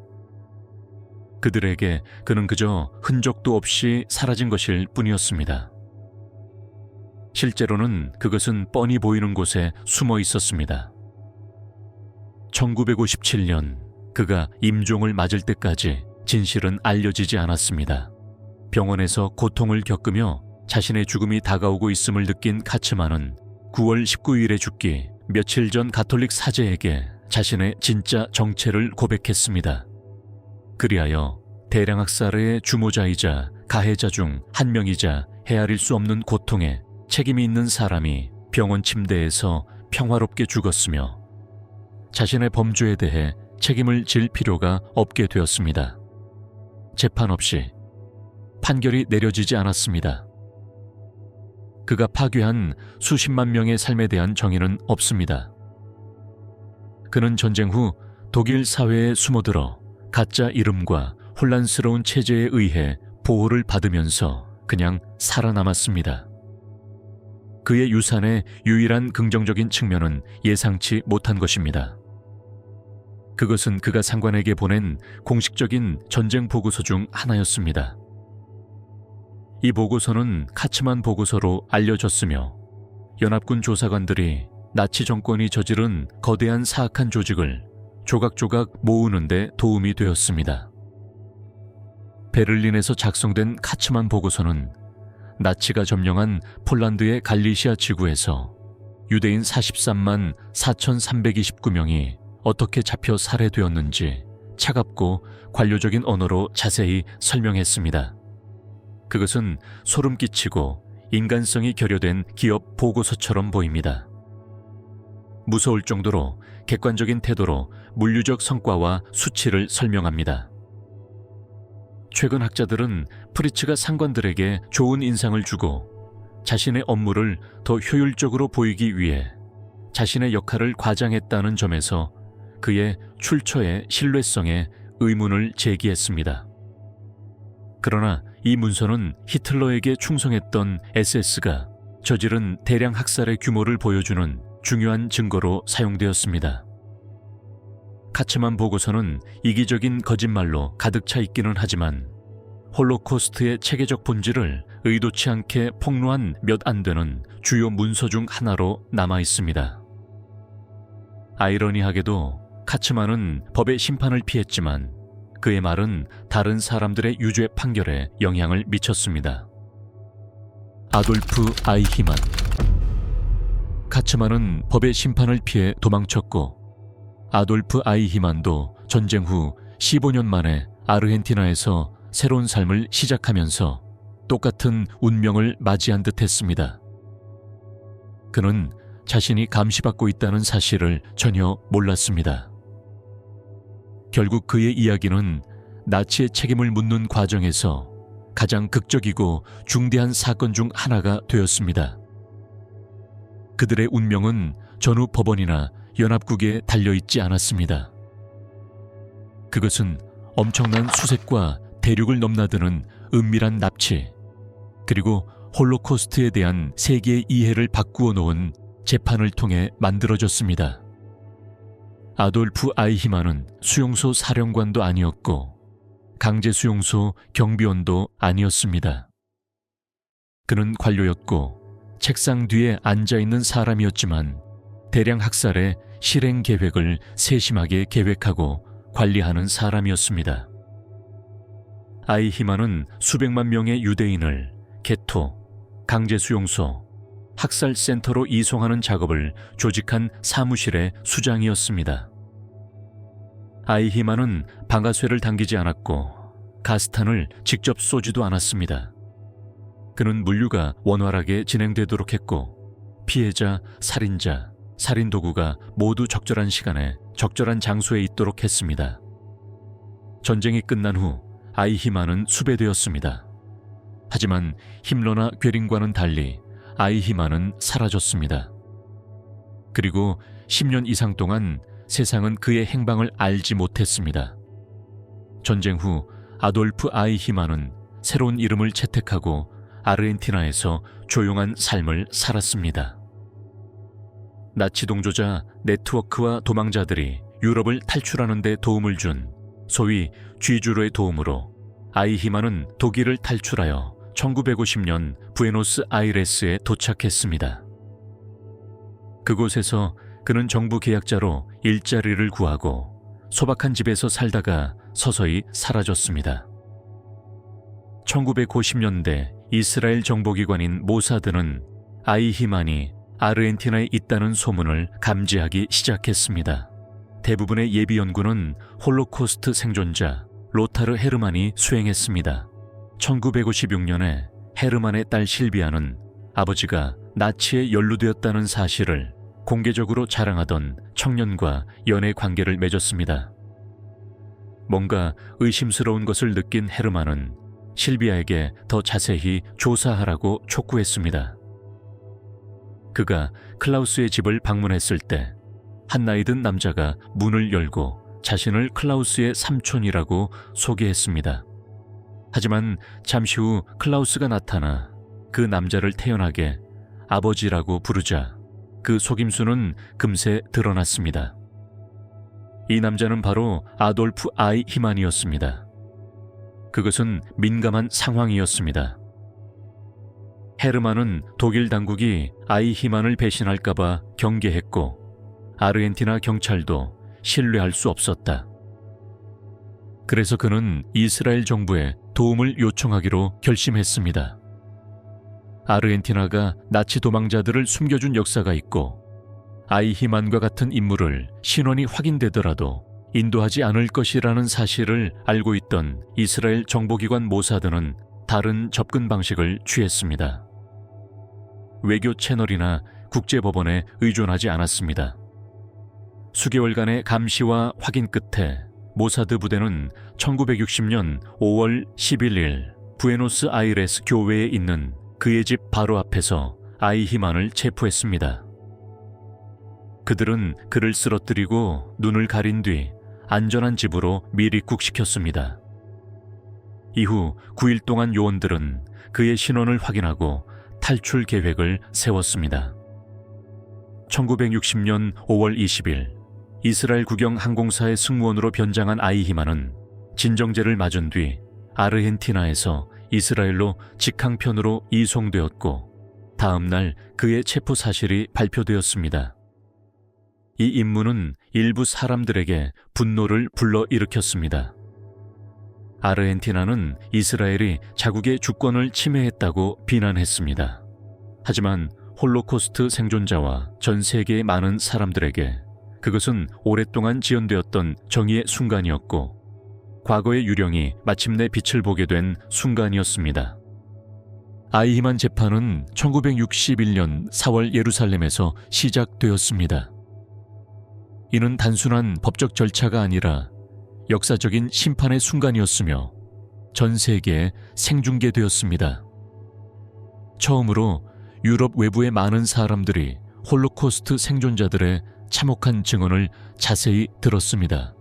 그들에게 그는 그저 흔적도 없이 사라진 것일 뿐이었습니다. 실제로는 그것은 뻔히 보이는 곳에 숨어 있었습니다. 1957년 그가 임종을 맞을 때까지 진실은 알려지지 않았습니다. 병원에서 고통을 겪으며 자신의 죽음이 다가오고 있음을 느낀 카츠만은 9월 19일에 죽기 며칠 전 가톨릭 사제에게 자신의 진짜 정체를 고백했습니다. 그리하여 대량 학살의 주모자이자 가해자 중 한 명이자 헤아릴 수 없는 고통에 책임이 있는 사람이 병원 침대에서 평화롭게 죽었으며 자신의 범죄에 대해 책임을 질 필요가 없게 되었습니다. 재판 없이 판결이 내려지지 않았습니다. 그가 파괴한 수십만 명의 삶에 대한 정의는 없습니다. 그는 전쟁 후 독일 사회에 숨어들어 가짜 이름과 혼란스러운 체제에 의해 보호를 받으면서 그냥 살아남았습니다. 그의 유산의 유일한 긍정적인 측면은 예상치 못한 것입니다. 그것은 그가 상관에게 보낸 공식적인 전쟁 보고서 중 하나였습니다. 이 보고서는 카츠만 보고서로 알려졌으며 연합군 조사관들이 나치 정권이 저지른 거대한 사악한 조직을 조각조각 모으는 데 도움이 되었습니다. 베를린에서 작성된 카츠만 보고서는 나치가 점령한 폴란드의 갈리시아 지구에서 유대인 43만 4,329명이 어떻게 잡혀 살해되었는지 차갑고 관료적인 언어로 자세히 설명했습니다. 그것은 소름 끼치고 인간성이 결여된 기업 보고서처럼 보입니다. 무서울 정도로 객관적인 태도로 물리적 성과와 수치를 설명합니다. 최근 학자들은 프리츠가 상관들에게 좋은 인상을 주고 자신의 업무를 더 효율적으로 보이기 위해 자신의 역할을 과장했다는 점에서 그의 출처의 신뢰성에 의문을 제기했습니다. 그러나 이 문서는 히틀러에게 충성했던 SS가 저지른 대량 학살의 규모를 보여주는 중요한 증거로 사용되었습니다. 카츠만 보고서는 이기적인 거짓말로 가득 차 있기는 하지만 홀로코스트의 체계적 본질을 의도치 않게 폭로한 몇 안 되는 주요 문서 중 하나로 남아 있습니다. 아이러니하게도 카츠만은 법의 심판을 피했지만 그의 말은 다른 사람들의 유죄 판결에 영향을 미쳤습니다. 아돌프 아이히만. 카츠만은 법의 심판을 피해 도망쳤고 아돌프 아이히만도 전쟁 후 15년 만에 아르헨티나에서 새로운 삶을 시작하면서 똑같은 운명을 맞이한 듯 했습니다. 그는 자신이 감시받고 있다는 사실을 전혀 몰랐습니다. 결국 그의 이야기는 나치의 책임을 묻는 과정에서 가장 극적이고 중대한 사건 중 하나가 되었습니다. 그들의 운명은 전후 법원이나 연합국에 달려있지 않았습니다. 그것은 엄청난 수색과 대륙을 넘나드는 은밀한 납치, 그리고 홀로코스트에 대한 세계의 이해를 바꾸어 놓은 재판을 통해 만들어졌습니다. 아돌프 아이히만은 수용소 사령관도 아니었고 강제 수용소 경비원도 아니었습니다. 그는 관료였고 책상 뒤에 앉아있는 사람이었지만 대량 학살의 실행 계획을 세심하게 계획하고 관리하는 사람이었습니다. 아이히만은 수백만 명의 유대인을 게토, 강제 수용소, 학살센터로 이송하는 작업을 조직한 사무실의 수장이었습니다. 아이히만은 방아쇠를 당기지 않았고 가스탄을 직접 쏘지도 않았습니다. 그는 물류가 원활하게 진행되도록 했고 피해자, 살인자, 살인도구가 모두 적절한 시간에 적절한 장소에 있도록 했습니다. 전쟁이 끝난 후 아이히만은 수배되었습니다. 하지만 힘러나 괴린과는 달리 아이히만은 사라졌습니다. 그리고 10년 이상 동안 세상은 그의 행방을 알지 못했습니다. 전쟁 후 아돌프 아이히만은 새로운 이름을 채택하고 아르헨티나에서 조용한 삶을 살았습니다. 나치 동조자 네트워크와 도망자들이 유럽을 탈출하는 데 도움을 준 소위 쥐주로의 도움으로 아이히만은 독일을 탈출하여 1950년 부에노스아이레스에 도착했습니다. 그곳에서 그는 정부 계약자로 일자리를 구하고 소박한 집에서 살다가 서서히 사라졌습니다. 1950년대 이스라엘 정보기관인 모사드는 아이히만이 아르헨티나에 있다는 소문을 감지하기 시작했습니다. 대부분의 예비 연구는 홀로코스트 생존자 로타르 헤르만이 수행했습니다. 1956년에 헤르만의 딸 실비아는 아버지가 나치에 연루되었다는 사실을 공개적으로 자랑하던 청년과 연애 관계를 맺었습니다. 뭔가 의심스러운 것을 느낀 헤르만은 실비아에게 더 자세히 조사하라고 촉구했습니다. 그가 클라우스의 집을 방문했을 때 한 나이 든 남자가 문을 열고 자신을 클라우스의 삼촌이라고 소개했습니다. 하지만 잠시 후 클라우스가 나타나 그 남자를 태연하게 아버지라고 부르자 그 속임수는 금세 드러났습니다. 이 남자는 바로 아돌프 아이히만이었습니다. 그것은 민감한 상황이었습니다. 헤르만은 독일 당국이 아이히만을 배신할까봐 경계했고 아르헨티나 경찰도 신뢰할 수 없었다. 그래서 그는 이스라엘 정부에 도움을 요청하기로 결심했습니다. 아르헨티나가 나치 도망자들을 숨겨준 역사가 있고 아이히만과 같은 인물을 신원이 확인되더라도 인도하지 않을 것이라는 사실을 알고 있던 이스라엘 정보기관 모사드는 다른 접근 방식을 취했습니다. 외교 채널이나 국제법원에 의존하지 않았습니다. 수개월간의 감시와 확인 끝에 모사드 부대는 1960년 5월 11일 부에노스아이레스 교외에 있는 그의 집 바로 앞에서 아이히만을 체포했습니다. 그들은 그를 쓰러뜨리고 눈을 가린 뒤 안전한 집으로 미입국시켰습니다. 이후 9일 동안 요원들은 그의 신원을 확인하고 탈출 계획을 세웠습니다. 1960년 5월 20일 이스라엘 국영 항공사의 승무원으로 변장한 아이히만은 진정제를 맞은 뒤 아르헨티나에서 이스라엘로 직항편으로 이송되었고 다음 날 그의 체포 사실이 발표되었습니다. 이 임무는 일부 사람들에게 분노를 불러일으켰습니다. 아르헨티나는 이스라엘이 자국의 주권을 침해했다고 비난했습니다. 하지만 홀로코스트 생존자와 전 세계의 많은 사람들에게 그것은 오랫동안 지연되었던 정의의 순간이었고 과거의 유령이 마침내 빛을 보게 된 순간이었습니다. 아이히만 재판은 1961년 4월 예루살렘에서 시작되었습니다. 이는 단순한 법적 절차가 아니라 역사적인 심판의 순간이었으며 전 세계에 생중계되었습니다. 처음으로 유럽 외부의 많은 사람들이 홀로코스트 생존자들의 참혹한 증언을 자세히 들었습니다.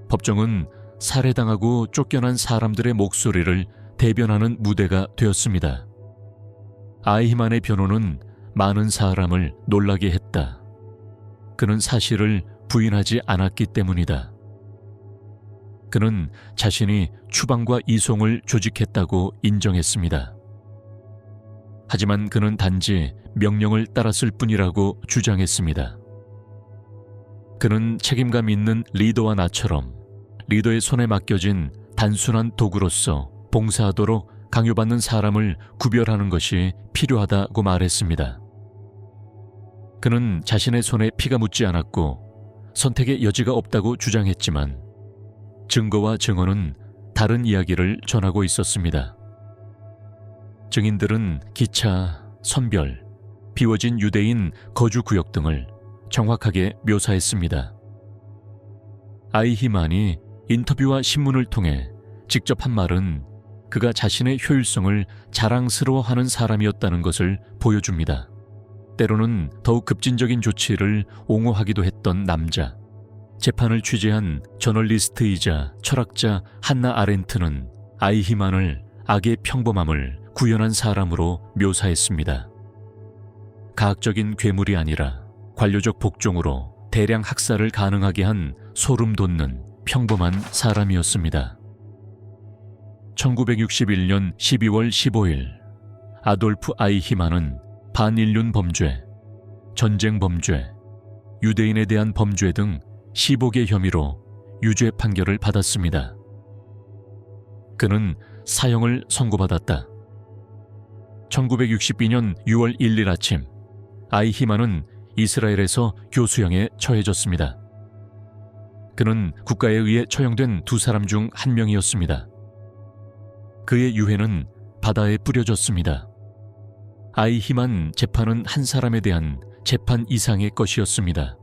법정은 살해당하고 쫓겨난 사람들의 목소리를 대변하는 무대가 되었습니다. 아이히만의 변호는 많은 사람을 놀라게 했다. 그는 사실을 부인하지 않았기 때문이다. 그는 자신이 추방과 이송을 조직했다고 인정했습니다. 하지만 그는 단지 명령을 따랐을 뿐이라고 주장했습니다. 그는 책임감 있는 리더와 나처럼 리더의 손에 맡겨진 단순한 도구로서 봉사하도록 강요받는 사람을 구별하는 것이 필요하다고 말했습니다. 그는 자신의 손에 피가 묻지 않았고 선택의 여지가 없다고 주장했지만 증거와 증언은 다른 이야기를 전하고 있었습니다. 증인들은 기차, 선별, 비워진 유대인 거주구역 등을 정확하게 묘사했습니다. 아이히만이 인터뷰와 신문을 통해 직접 한 말은 그가 자신의 효율성을 자랑스러워하는 사람이었다는 것을 보여줍니다. 때로는 더욱 급진적인 조치를 옹호하기도 했던 남자. 재판을 취재한 저널리스트이자 철학자 한나 아렌트는 아이히만을 악의 평범함을 구현한 사람으로 묘사했습니다. 가학적인 괴물이 아니라 관료적 복종으로 대량 학살을 가능하게 한 소름 돋는 평범한 사람이었습니다. 1961년 12월 15일 아돌프 아이히만은 반인륜 범죄, 전쟁 범죄, 유대인에 대한 범죄 등 15개 혐의로 유죄 판결을 받았습니다. 그는 사형을 선고받았다. 1962년 6월 1일 아침, 아이히만은 이스라엘에서 교수형에 처해졌습니다. 그는 국가에 의해 처형된 두 사람 중 한 명이었습니다. 그의 유해는 바다에 뿌려졌습니다. 아이히만 재판은 한 사람에 대한 재판 이상의 것이었습니다.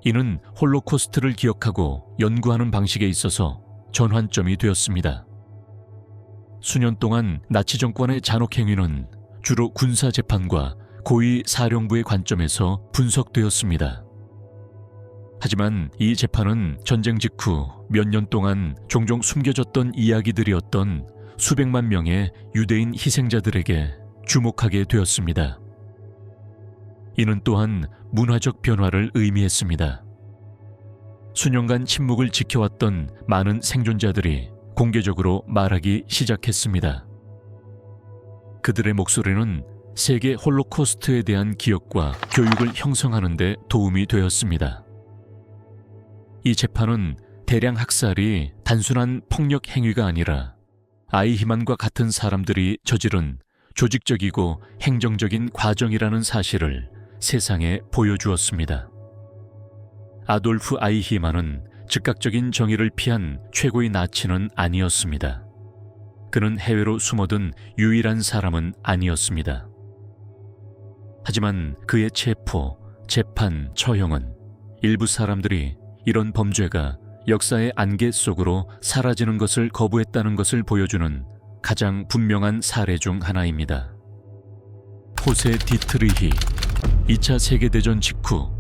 이는 홀로코스트를 기억하고 연구하는 방식에 있어서 전환점이 되었습니다. 수년 동안 나치 정권의 잔혹 행위는 주로 군사 재판과 고위 사령부의 관점에서 분석되었습니다. 하지만 이 재판은 전쟁 직후 몇 년 동안 종종 숨겨졌던 이야기들이었던 수백만 명의 유대인 희생자들에게 주목하게 되었습니다. 이는 또한 문화적 변화를 의미했습니다. 수년간 침묵을 지켜왔던 많은 생존자들이 공개적으로 말하기 시작했습니다. 그들의 목소리는 세계 홀로코스트에 대한 기억과 교육을 형성하는 데 도움이 되었습니다. 이 재판은 대량 학살이 단순한 폭력 행위가 아니라 아이히만과 같은 사람들이 저지른 조직적이고 행정적인 과정이라는 사실을 세상에 보여주었습니다. 아돌프 아이히만은 즉각적인 정의를 피한 최고의 나치는 아니었습니다. 그는 해외로 숨어든 유일한 사람은 아니었습니다. 하지만 그의 체포, 재판, 처형은 일부 사람들이 이런 범죄가 역사의 안개 속으로 사라지는 것을 거부했다는 것을 보여주는 가장 분명한 사례 중 하나입니다. 호세 디트리히 2차 세계대전 직후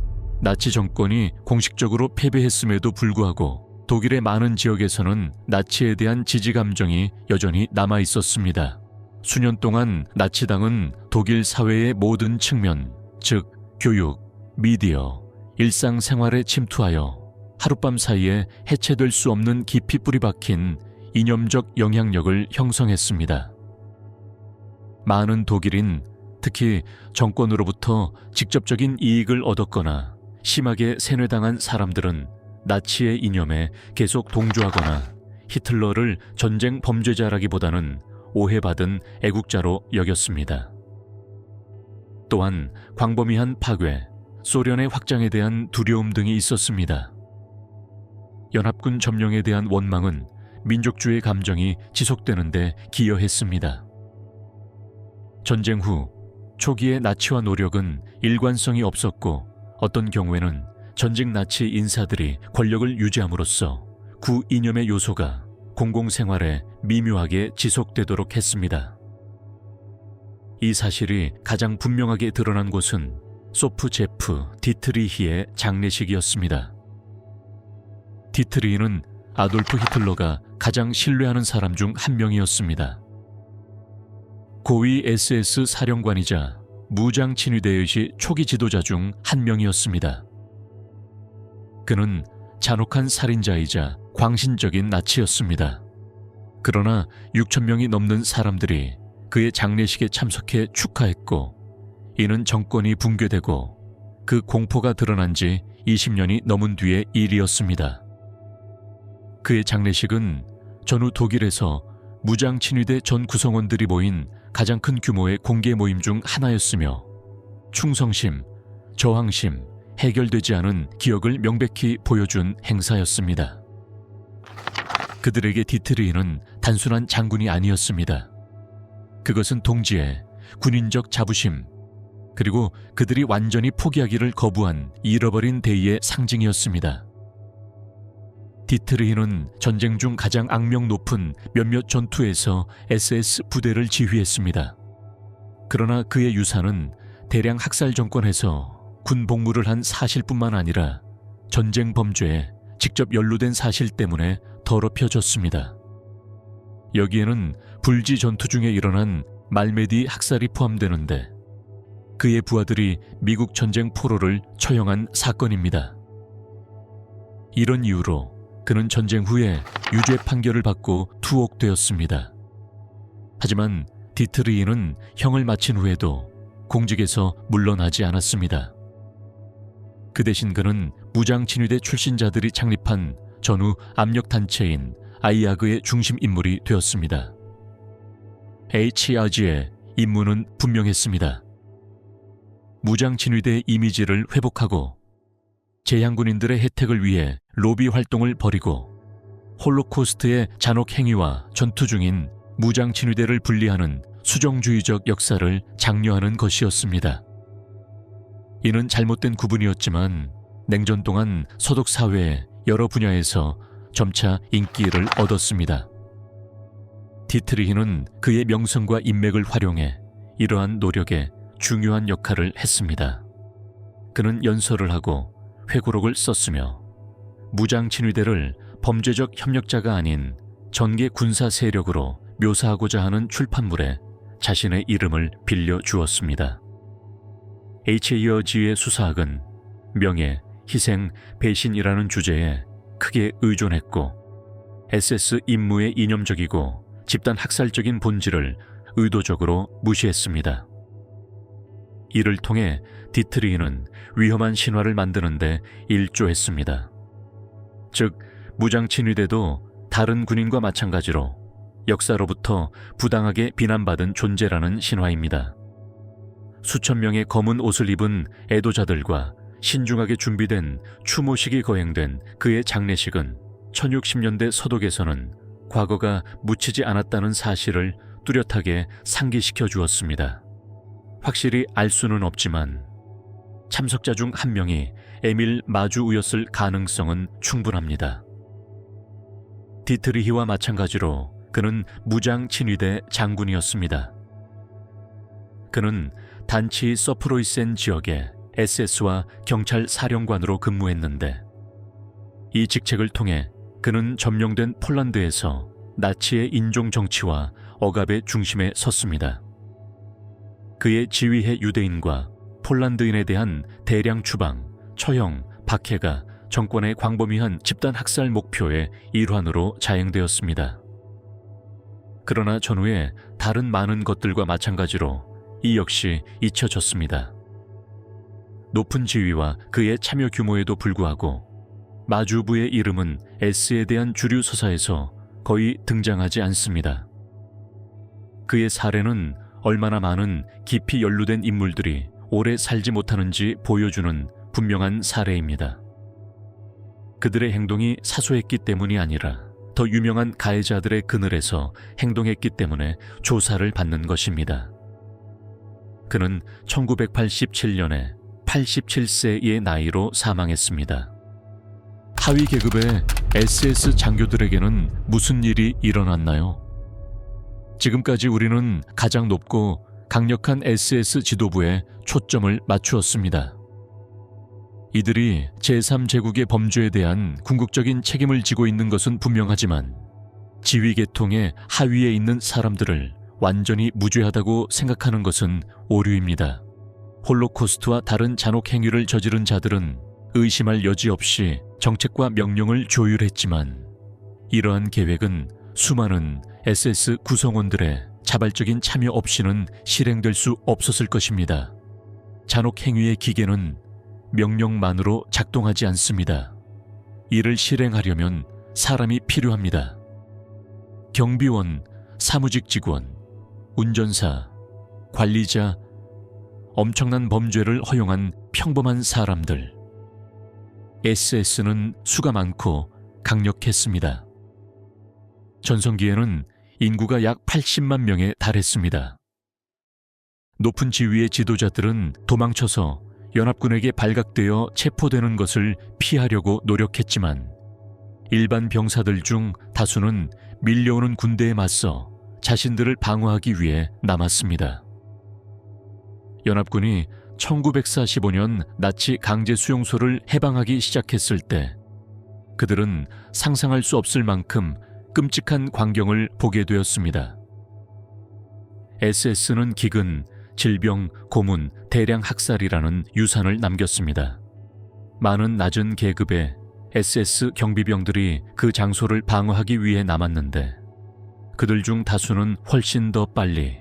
나치 정권이 공식적으로 패배했음에도 불구하고 독일의 많은 지역에서는 나치에 대한 지지 감정이 여전히 남아 있었습니다. 수년 동안 나치당은 독일 사회의 모든 측면, 즉 교육, 미디어, 일상생활에 침투하여 하룻밤 사이에 해체될 수 없는 깊이 뿌리 박힌 이념적 영향력을 형성했습니다. 많은 독일인, 특히 정권으로부터 직접적인 이익을 얻었거나 심하게 세뇌당한 사람들은 나치의 이념에 계속 동조하거나 히틀러를 전쟁 범죄자라기보다는 오해받은 애국자로 여겼습니다. 또한 광범위한 파괴, 소련의 확장에 대한 두려움 등이 있었습니다. 연합군 점령에 대한 원망은 민족주의 감정이 지속되는 데 기여했습니다. 전쟁 후 초기의 나치화 노력은 일관성이 없었고 어떤 경우에는 전직 나치 인사들이 권력을 유지함으로써 구 이념의 요소가 공공생활에 미묘하게 지속되도록 했습니다. 이 사실이 가장 분명하게 드러난 곳은 소프 제프 디트리히의 장례식이었습니다. 디트리히는 아돌프 히틀러가 가장 신뢰하는 사람 중 한 명이었습니다. 고위 SS 사령관이자 무장 친위대의 초기 지도자 중 한 명이었습니다. 그는 잔혹한 살인자이자 광신적인 나치였습니다. 그러나 6천 명이 넘는 사람들이 그의 장례식에 참석해 축하했고, 이는 정권이 붕괴되고 그 공포가 드러난 지 20년이 넘은 뒤의 일이었습니다. 그의 장례식은 전후 독일에서 무장 친위대 전 구성원들이 모인 가장 큰 규모의 공개 모임 중 하나였으며, 충성심, 저항심, 해결되지 않은 기억을 명백히 보여준 행사였습니다. 그들에게 디트리히는 단순한 장군이 아니었습니다. 그것은 동지의 군인적 자부심, 그리고 그들이 완전히 포기하기를 거부한 잃어버린 대의의 상징이었습니다. 디트리히는 전쟁 중 가장 악명 높은 몇몇 전투에서 SS 부대를 지휘했습니다. 그러나 그의 유산은 대량 학살 정권에서 군 복무를 한 사실뿐만 아니라 전쟁 범죄에 직접 연루된 사실 때문에 더럽혀졌습니다. 여기에는 불지 전투 중에 일어난 말메디 학살이 포함되는데, 그의 부하들이 미국 전쟁 포로를 처형한 사건입니다. 이런 이유로 그는 전쟁 후에 유죄 판결을 받고 투옥되었습니다. 하지만 디트리히는 형을 마친 후에도 공직에서 물러나지 않았습니다. 그 대신 그는 무장 친위대 출신자들이 창립한 전후 압력단체인 아이아그의 중심 인물이 되었습니다. HRG의 임무는 분명했습니다. 무장 친위대의 이미지를 회복하고 재향군인들의 혜택을 위해 로비 활동을 벌이고 홀로코스트의 잔혹 행위와 전투 중인 무장 친위대를 분리하는 수정주의적 역사를 장려하는 것이었습니다. 이는 잘못된 구분이었지만 냉전 동안 서독 사회의 여러 분야에서 점차 인기를 얻었습니다. 디트리히는 그의 명성과 인맥을 활용해 이러한 노력에 중요한 역할을 했습니다. 그는 연설을 하고 회고록을 썼으며 무장 친위대를 범죄적 협력자가 아닌 전개 군사 세력으로 묘사하고자 하는 출판물에 자신의 이름을 빌려 주었습니다. HRG의 수사학은 명예, 희생, 배신이라는 주제에 크게 의존했고, SS 임무의 이념적이고 집단 학살적인 본질을 의도적으로 무시했습니다. 이를 통해 디트리히는 위험한 신화를 만드는 데 일조했습니다. 즉, 무장 친위대도 다른 군인과 마찬가지로 역사로부터 부당하게 비난받은 존재라는 신화입니다. 수천 명의 검은 옷을 입은 애도자들과 신중하게 준비된 추모식이 거행된 그의 장례식은 1060년대 서독에서는 과거가 묻히지 않았다는 사실을 뚜렷하게 상기시켜 주었습니다. 확실히 알 수는 없지만 참석자 중 한 명이 에밀 마주우였을 가능성은 충분합니다. 디트리히와 마찬가지로 그는 무장 친위대 장군이었습니다. 그는 단치 서프로이센 지역에 SS와 경찰 사령관으로 근무했는데, 이 직책을 통해 그는 점령된 폴란드에서 나치의 인종 정치와 억압의 중심에 섰습니다. 그의 지휘해 유대인과 폴란드인에 대한 대량 추방, 처형, 박해가 정권의 광범위한 집단 학살 목표의 일환으로 자행되었습니다. 그러나 전후에 다른 많은 것들과 마찬가지로 이 역시 잊혀졌습니다. 높은 지위와 그의 참여 규모에도 불구하고 마주부의 이름은 S에 대한 주류 서사에서 거의 등장하지 않습니다. 그의 사례는 얼마나 많은 깊이 연루된 인물들이 오래 살지 못하는지 보여주는 분명한 사례입니다. 그들의 행동이 사소했기 때문이 아니라 더 유명한 가해자들의 그늘에서 행동했기 때문에 조사를 받는 것입니다. 그는 1987년에 87세의 나이로 사망했습니다. 하위 계급의 SS 장교들에게는 무슨 일이 일어났나요? 지금까지 우리는 가장 높고 강력한 SS 지도부에 초점을 맞추었습니다. 이들이 제3제국의 범죄에 대한 궁극적인 책임을 지고 있는 것은 분명하지만 지휘 계통의 하위에 있는 사람들을 완전히 무죄하다고 생각하는 것은 오류입니다. 홀로코스트와 다른 잔혹 행위를 저지른 자들은 의심할 여지 없이 정책과 명령을 조율했지만 이러한 계획은 수많은 SS 구성원들의 자발적인 참여 없이는 실행될 수 없었을 것입니다. 잔혹 행위의 기계는 명령만으로 작동하지 않습니다. 이를 실행하려면 사람이 필요합니다. 경비원, 사무직 직원, 운전사, 관리자, 엄청난 범죄를 허용한 평범한 사람들. SS는 수가 많고 강력했습니다. 전성기에는 인구가 약 80만 명에 달했습니다. 높은 지위의 지도자들은 도망쳐서 연합군에게 발각되어 체포되는 것을 피하려고 노력했지만 일반 병사들 중 다수는 밀려오는 군대에 맞서 자신들을 방어하기 위해 남았습니다. 연합군이 1945년 나치 강제 수용소를 해방하기 시작했을 때 그들은 상상할 수 없을 만큼 끔찍한 광경을 보게 되었습니다. SS는 기근, 질병, 고문, 대량 학살이라는 유산을 남겼습니다. 많은 낮은 계급의 SS 경비병들이 그 장소를 방어하기 위해 남았는데 그들 중 다수는 훨씬 더 빨리,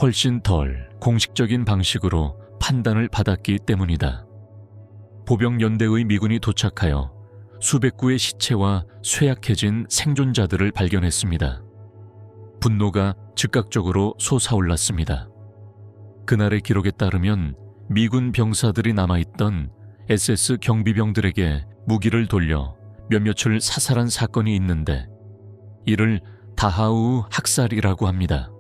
훨씬 덜 공식적인 방식으로 판단을 받았기 때문이다. 보병연대의 미군이 도착하여 수백 구의 시체와 쇠약해진 생존자들을 발견했습니다. 분노가 즉각적으로 솟아올랐습니다. 그날의 기록에 따르면 미군 병사들이 남아있던 SS 경비병들에게 무기를 돌려 몇몇을 사살한 사건이 있는데 이를 다하우 학살이라고 합니다.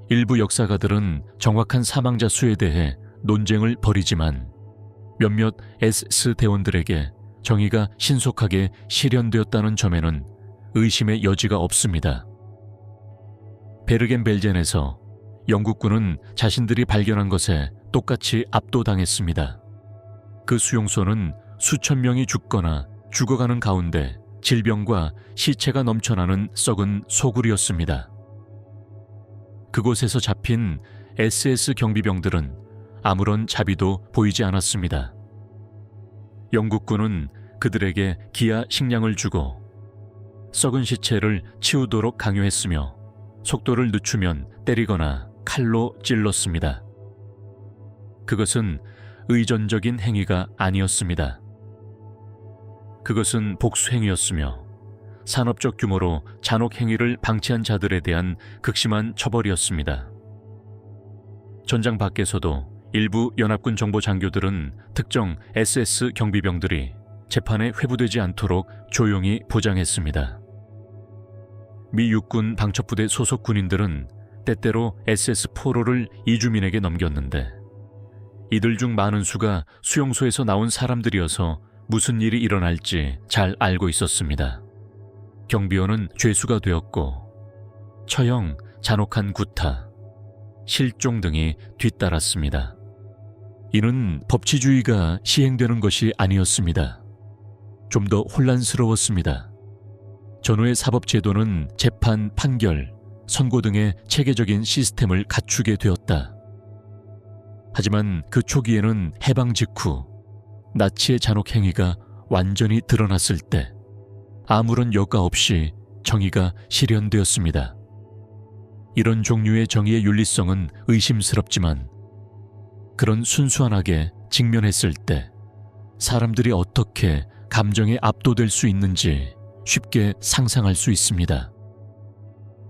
일부 역사가들은 정확한 사망자 수에 대해 논쟁을 벌이지만 몇몇 SS 대원들에게 정의가 신속하게 실현되었다는 점에는 의심의 여지가 없습니다. 베르겐벨젠에서 영국군은 자신들이 발견한 것에 똑같이 압도당했습니다. 그 수용소는 수천 명이 죽거나 죽어가는 가운데 질병과 시체가 넘쳐나는 썩은 소굴이었습니다. 그곳에서 잡힌 SS 경비병들은 아무런 자비도 보이지 않았습니다. 영국군은 그들에게 기아 식량을 주고 썩은 시체를 치우도록 강요했으며 속도를 늦추면 때리거나 칼로 찔렀습니다. 그것은 의존적인 행위가 아니었습니다. 그것은 복수행위였으며 산업적 규모로 잔혹 행위를 방치한 자들에 대한 극심한 처벌이었습니다. 전장 밖에서도 일부 연합군 정보 장교들은 특정 SS 경비병들이 재판에 회부되지 않도록 조용히 보장했습니다. 미 육군 방첩부대 소속 군인들은 때때로 SS 포로를 이주민에게 넘겼는데 이들 중 많은 수가 수용소에서 나온 사람들이어서 무슨 일이 일어날지 잘 알고 있었습니다. 경비원은 죄수가 되었고 처형, 잔혹한 구타, 실종 등이 뒤따랐습니다. 이는 법치주의가 시행되는 것이 아니었습니다. 좀 더 혼란스러웠습니다. 전후의 사법제도는 재판, 판결, 선고 등의 체계적인 시스템을 갖추게 되었다. 하지만 그 초기에는 해방 직후 나치의 잔혹 행위가 완전히 드러났을 때 아무런 여과 없이 정의가 실현되었습니다. 이런 종류의 정의의 윤리성은 의심스럽지만 그런 순수한 악에 직면했을 때 사람들이 어떻게 감정에 압도될 수 있는지 쉽게 상상할 수 있습니다.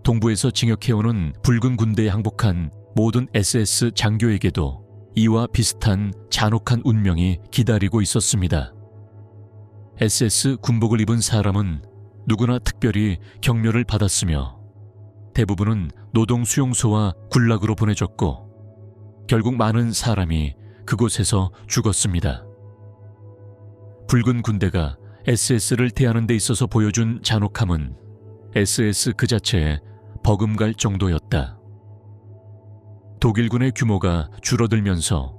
동부에서 징역해오는 붉은 군대에 항복한 모든 SS 장교에게도 이와 비슷한 잔혹한 운명이 기다리고 있었습니다. SS 군복을 입은 사람은 누구나 특별히 격려를 받았으며 대부분은 노동 수용소와 굴락으로 보내졌고 결국 많은 사람이 그곳에서 죽었습니다. 붉은 군대가 SS를 대하는 데 있어서 보여준 잔혹함은 SS 그 자체에 버금갈 정도였다. 독일군의 규모가 줄어들면서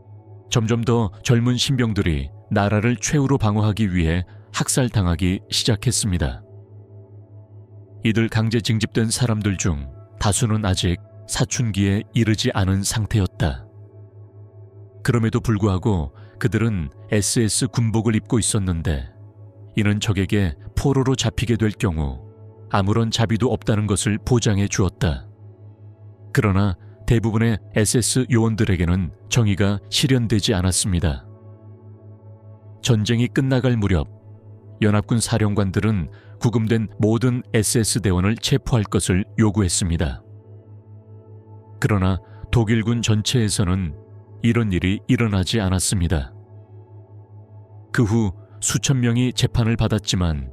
점점 더 젊은 신병들이 나라를 최후로 방어하기 위해 학살당하기 시작했습니다. 이들 강제 징집된 사람들 중 다수는 아직 사춘기에 이르지 않은 상태였다. 그럼에도 불구하고 그들은 SS 군복을 입고 있었는데 이는 적에게 포로로 잡히게 될 경우 아무런 자비도 없다는 것을 보장해 주었다. 그러나 대부분의 SS 요원들에게는 정의가 실현되지 않았습니다. 전쟁이 끝나갈 무렵 연합군 사령관들은 구금된 모든 SS 대원을 체포할 것을 요구했습니다. 그러나 독일군 전체에서는 이런 일이 일어나지 않았습니다. 그 후 수천 명이 재판을 받았지만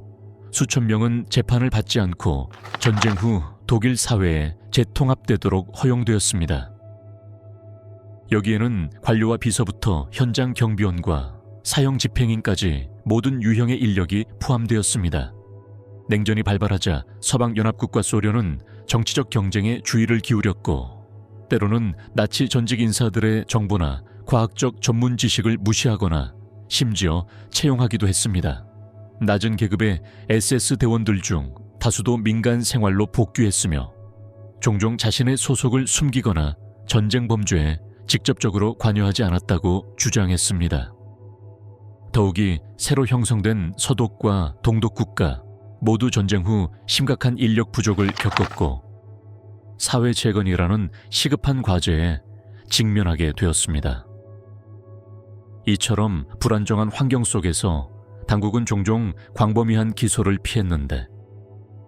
수천 명은 재판을 받지 않고 전쟁 후 독일 사회에 재통합되도록 허용되었습니다. 여기에는 관료와 비서부터 현장 경비원과 사형 집행인까지 모든 유형의 인력이 포함되었습니다. 냉전이 발발하자 서방연합국과 소련은 정치적 경쟁에 주의를 기울였고 때로는 나치 전직 인사들의 정보나 과학적 전문 지식을 무시하거나 심지어 채용하기도 했습니다. 낮은 계급의 SS 대원들 중 다수도 민간 생활로 복귀했으며 종종 자신의 소속을 숨기거나 전쟁 범죄에 직접적으로 관여하지 않았다고 주장했습니다. 더욱이 새로 형성된 서독과 동독 국가 모두 전쟁 후 심각한 인력 부족을 겪었고 사회 재건이라는 시급한 과제에 직면하게 되었습니다. 이처럼 불안정한 환경 속에서 당국은 종종 광범위한 기소를 피했는데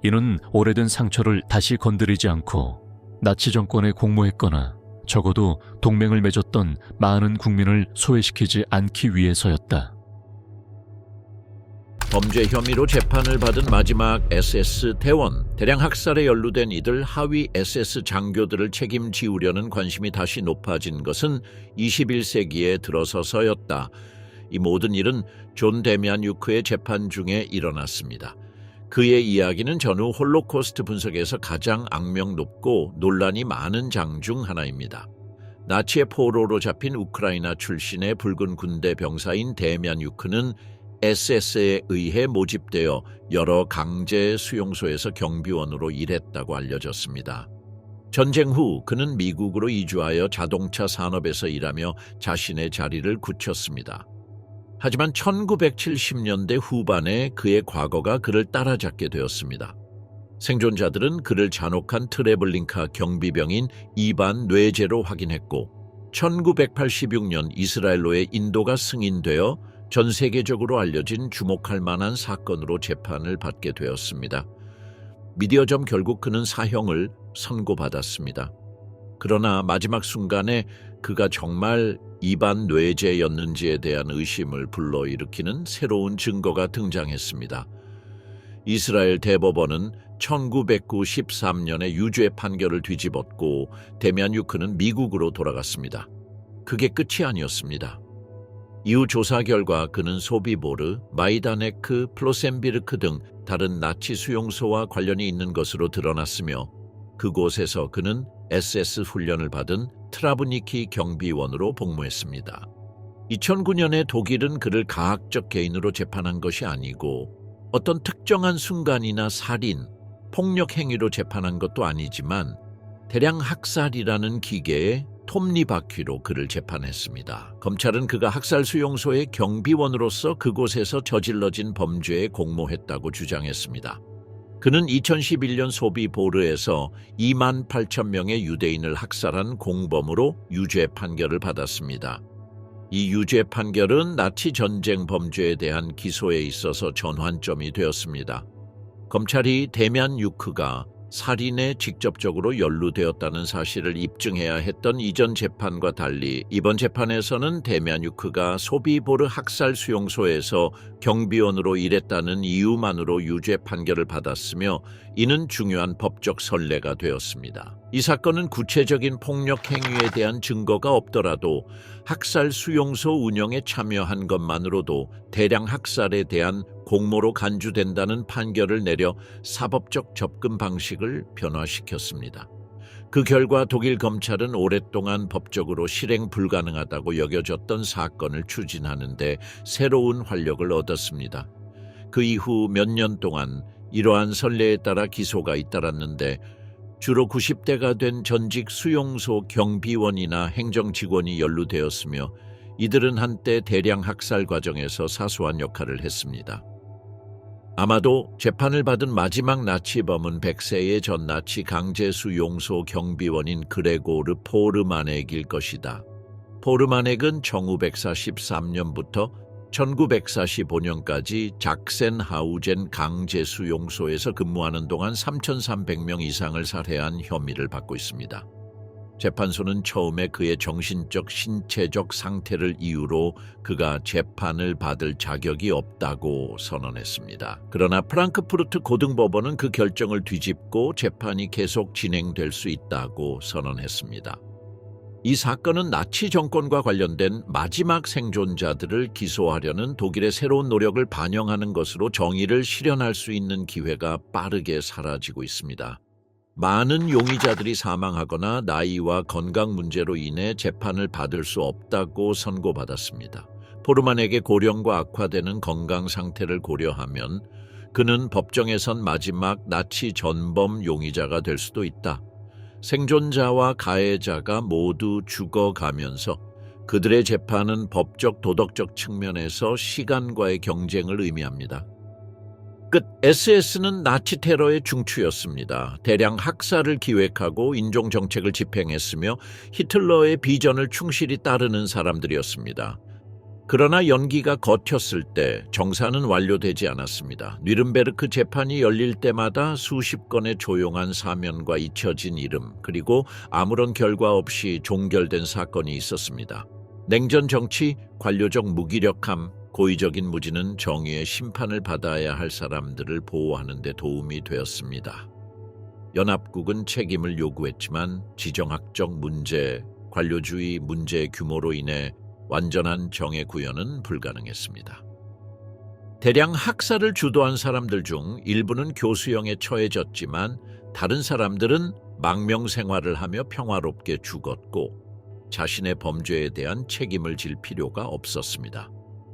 이는 오래된 상처를 다시 건드리지 않고 나치 정권에 공모했거나 적어도 동맹을 맺었던 많은 국민을 소외시키지 않기 위해서였다. 범죄 혐의로 재판을 받은 마지막 SS 대원, 대량 학살에 연루된 이들 하위 SS 장교들을 책임지우려는 관심이 다시 높아진 것은 21세기에 들어서서였다. 이 모든 일은 존 데미안유크의 재판 중에 일어났습니다. 그의 이야기는 전후 홀로코스트 분석에서 가장 악명 높고 논란이 많은 장 중 하나입니다. 나치의 포로로 잡힌 우크라이나 출신의 붉은 군대 병사인 데미안유크는 SS에 의해 모집되어 여러 강제 수용소에서 경비원으로 일했다고 알려졌습니다. 전쟁 후 그는 미국으로 이주하여 자동차 산업에서 일하며 자신의 자리를 굳혔습니다. 하지만 1970년대 후반에 그의 과거가 그를 따라잡게 되었습니다. 생존자들은 그를 잔혹한 트레블링카 경비병인 이반 뇌제로 확인했고 1986년 이스라엘로의 인도가 승인되어 전 세계적으로 알려진 주목할 만한 사건으로 재판을 받게 되었습니다. 미디어점 결국 그는 사형을 선고받았습니다. 그러나 마지막 순간에 그가 정말 이반 뇌제였는지에 대한 의심을 불러일으키는 새로운 증거가 등장했습니다. 이스라엘 대법원은 1993년에 유죄 판결을 뒤집었고 데미안유크는 미국으로 돌아갔습니다. 그게 끝이 아니었습니다. 이후 조사 결과 그는 소비보르, 마이다네크, 플로셈비르크 등 다른 나치 수용소와 관련이 있는 것으로 드러났으며 그곳에서 그는 SS 훈련을 받은 트라브니키 경비원으로 복무했습니다. 2009년에 독일은 그를 가학적 개인으로 재판한 것이 아니고 어떤 특정한 순간이나 살인, 폭력 행위로 재판한 것도 아니지만 대량 학살이라는 기계에 톱니바퀴로 그를 재판했습니다. 검찰은 그가 학살 수용소의 경비원으로서 그곳에서 저질러진 범죄에 공모했다고 주장했습니다. 그는 2011년 소비보르에서 2만 8천 명의 유대인을 학살한 공범으로 유죄 판결을 받았습니다. 이 유죄 판결은 나치 전쟁 범죄에 대한 기소에 있어서 전환점이 되었습니다. 검찰이 데미안유크가 살인에 직접적으로 연루되었다는 사실을 입증해야 했던 이전 재판과 달리 이번 재판에서는 데미안유크가 소비보르 학살 수용소에서 경비원으로 일했다는 이유만으로 유죄 판결을 받았으며 이는 중요한 법적 선례가 되었습니다. 이 사건은 구체적인 폭력 행위에 대한 증거가 없더라도 학살 수용소 운영에 참여한 것만으로도 대량 학살에 대한 공모로 간주된다는 판결을 내려 사법적 접근 방식을 변화시켰습니다. 그 결과 독일 검찰은 오랫동안 법적으로 실행 불가능하다고 여겨졌던 사건을 추진하는 데 새로운 활력을 얻었습니다. 그 이후 몇 년 동안 이러한 선례에 따라 기소가 잇따랐는데 주로 90대가 된 전직 수용소 경비원이나 행정직원이 연루되었으며 이들은 한때 대량 학살 과정에서 사소한 역할을 했습니다. 아마도 재판을 받은 마지막 나치범은 100세의 전 나치 강제수용소 경비원인 그레고르 포르마넥일 것이다. 포르마넥은 1943년부터 1945년까지 작센하우젠 강제수용소에서 근무하는 동안 3,300명 이상을 살해한 혐의를 받고 있습니다. 재판소는 처음에 그의 정신적, 신체적 상태를 이유로 그가 재판을 받을 자격이 없다고 선언했습니다. 그러나 프랑크푸르트 고등법원은 그 결정을 뒤집고 재판이 계속 진행될 수 있다고 선언했습니다. 이 사건은 나치 정권과 관련된 마지막 생존자들을 기소하려는 독일의 새로운 노력을 반영하는 것으로 정의를 실현할 수 있는 기회가 빠르게 사라지고 있습니다. 많은 용의자들이 사망하거나 나이와 건강 문제로 인해 재판을 받을 수 없다고 선고받았습니다. 포르만에게 고령과 악화되는 건강 상태를 고려하면 그는 법정에선 마지막 나치 전범 용의자가 될 수도 있다. 생존자와 가해자가 모두 죽어가면서 그들의 재판은 법적 도덕적 측면에서 시간과의 경쟁을 의미합니다. 끝. SS는 나치 테러의 중추였습니다. 대량 학살을 기획하고 인종정책을 집행했으며 히틀러의 비전을 충실히 따르는 사람들이었습니다. 그러나 연기가 겉혔을 때 정사는 완료되지 않았습니다. 뉘른베르크 재판이 열릴 때마다 수십 건의 조용한 사면과 잊혀진 이름, 그리고 아무런 결과 없이 종결된 사건이 있었습니다. 냉전 정치, 관료적 무기력함, 고의적인 무지는 정의의 심판을 받아야 할 사람들을 보호하는 데 도움이 되었습니다. 연합국은 책임을 요구했지만 지정학적 문제, 관료주의 문제의 규모로 인해 완전한 정의 구현은 불가능했습니다. 대량 학살을 주도한 사람들 중 일부는 교수형에 처해졌지만 다른 사람들은 망명 생활을 하며 평화롭게 죽었고 자신의 범죄에 대한 책임을 질 필요가 없었습니다.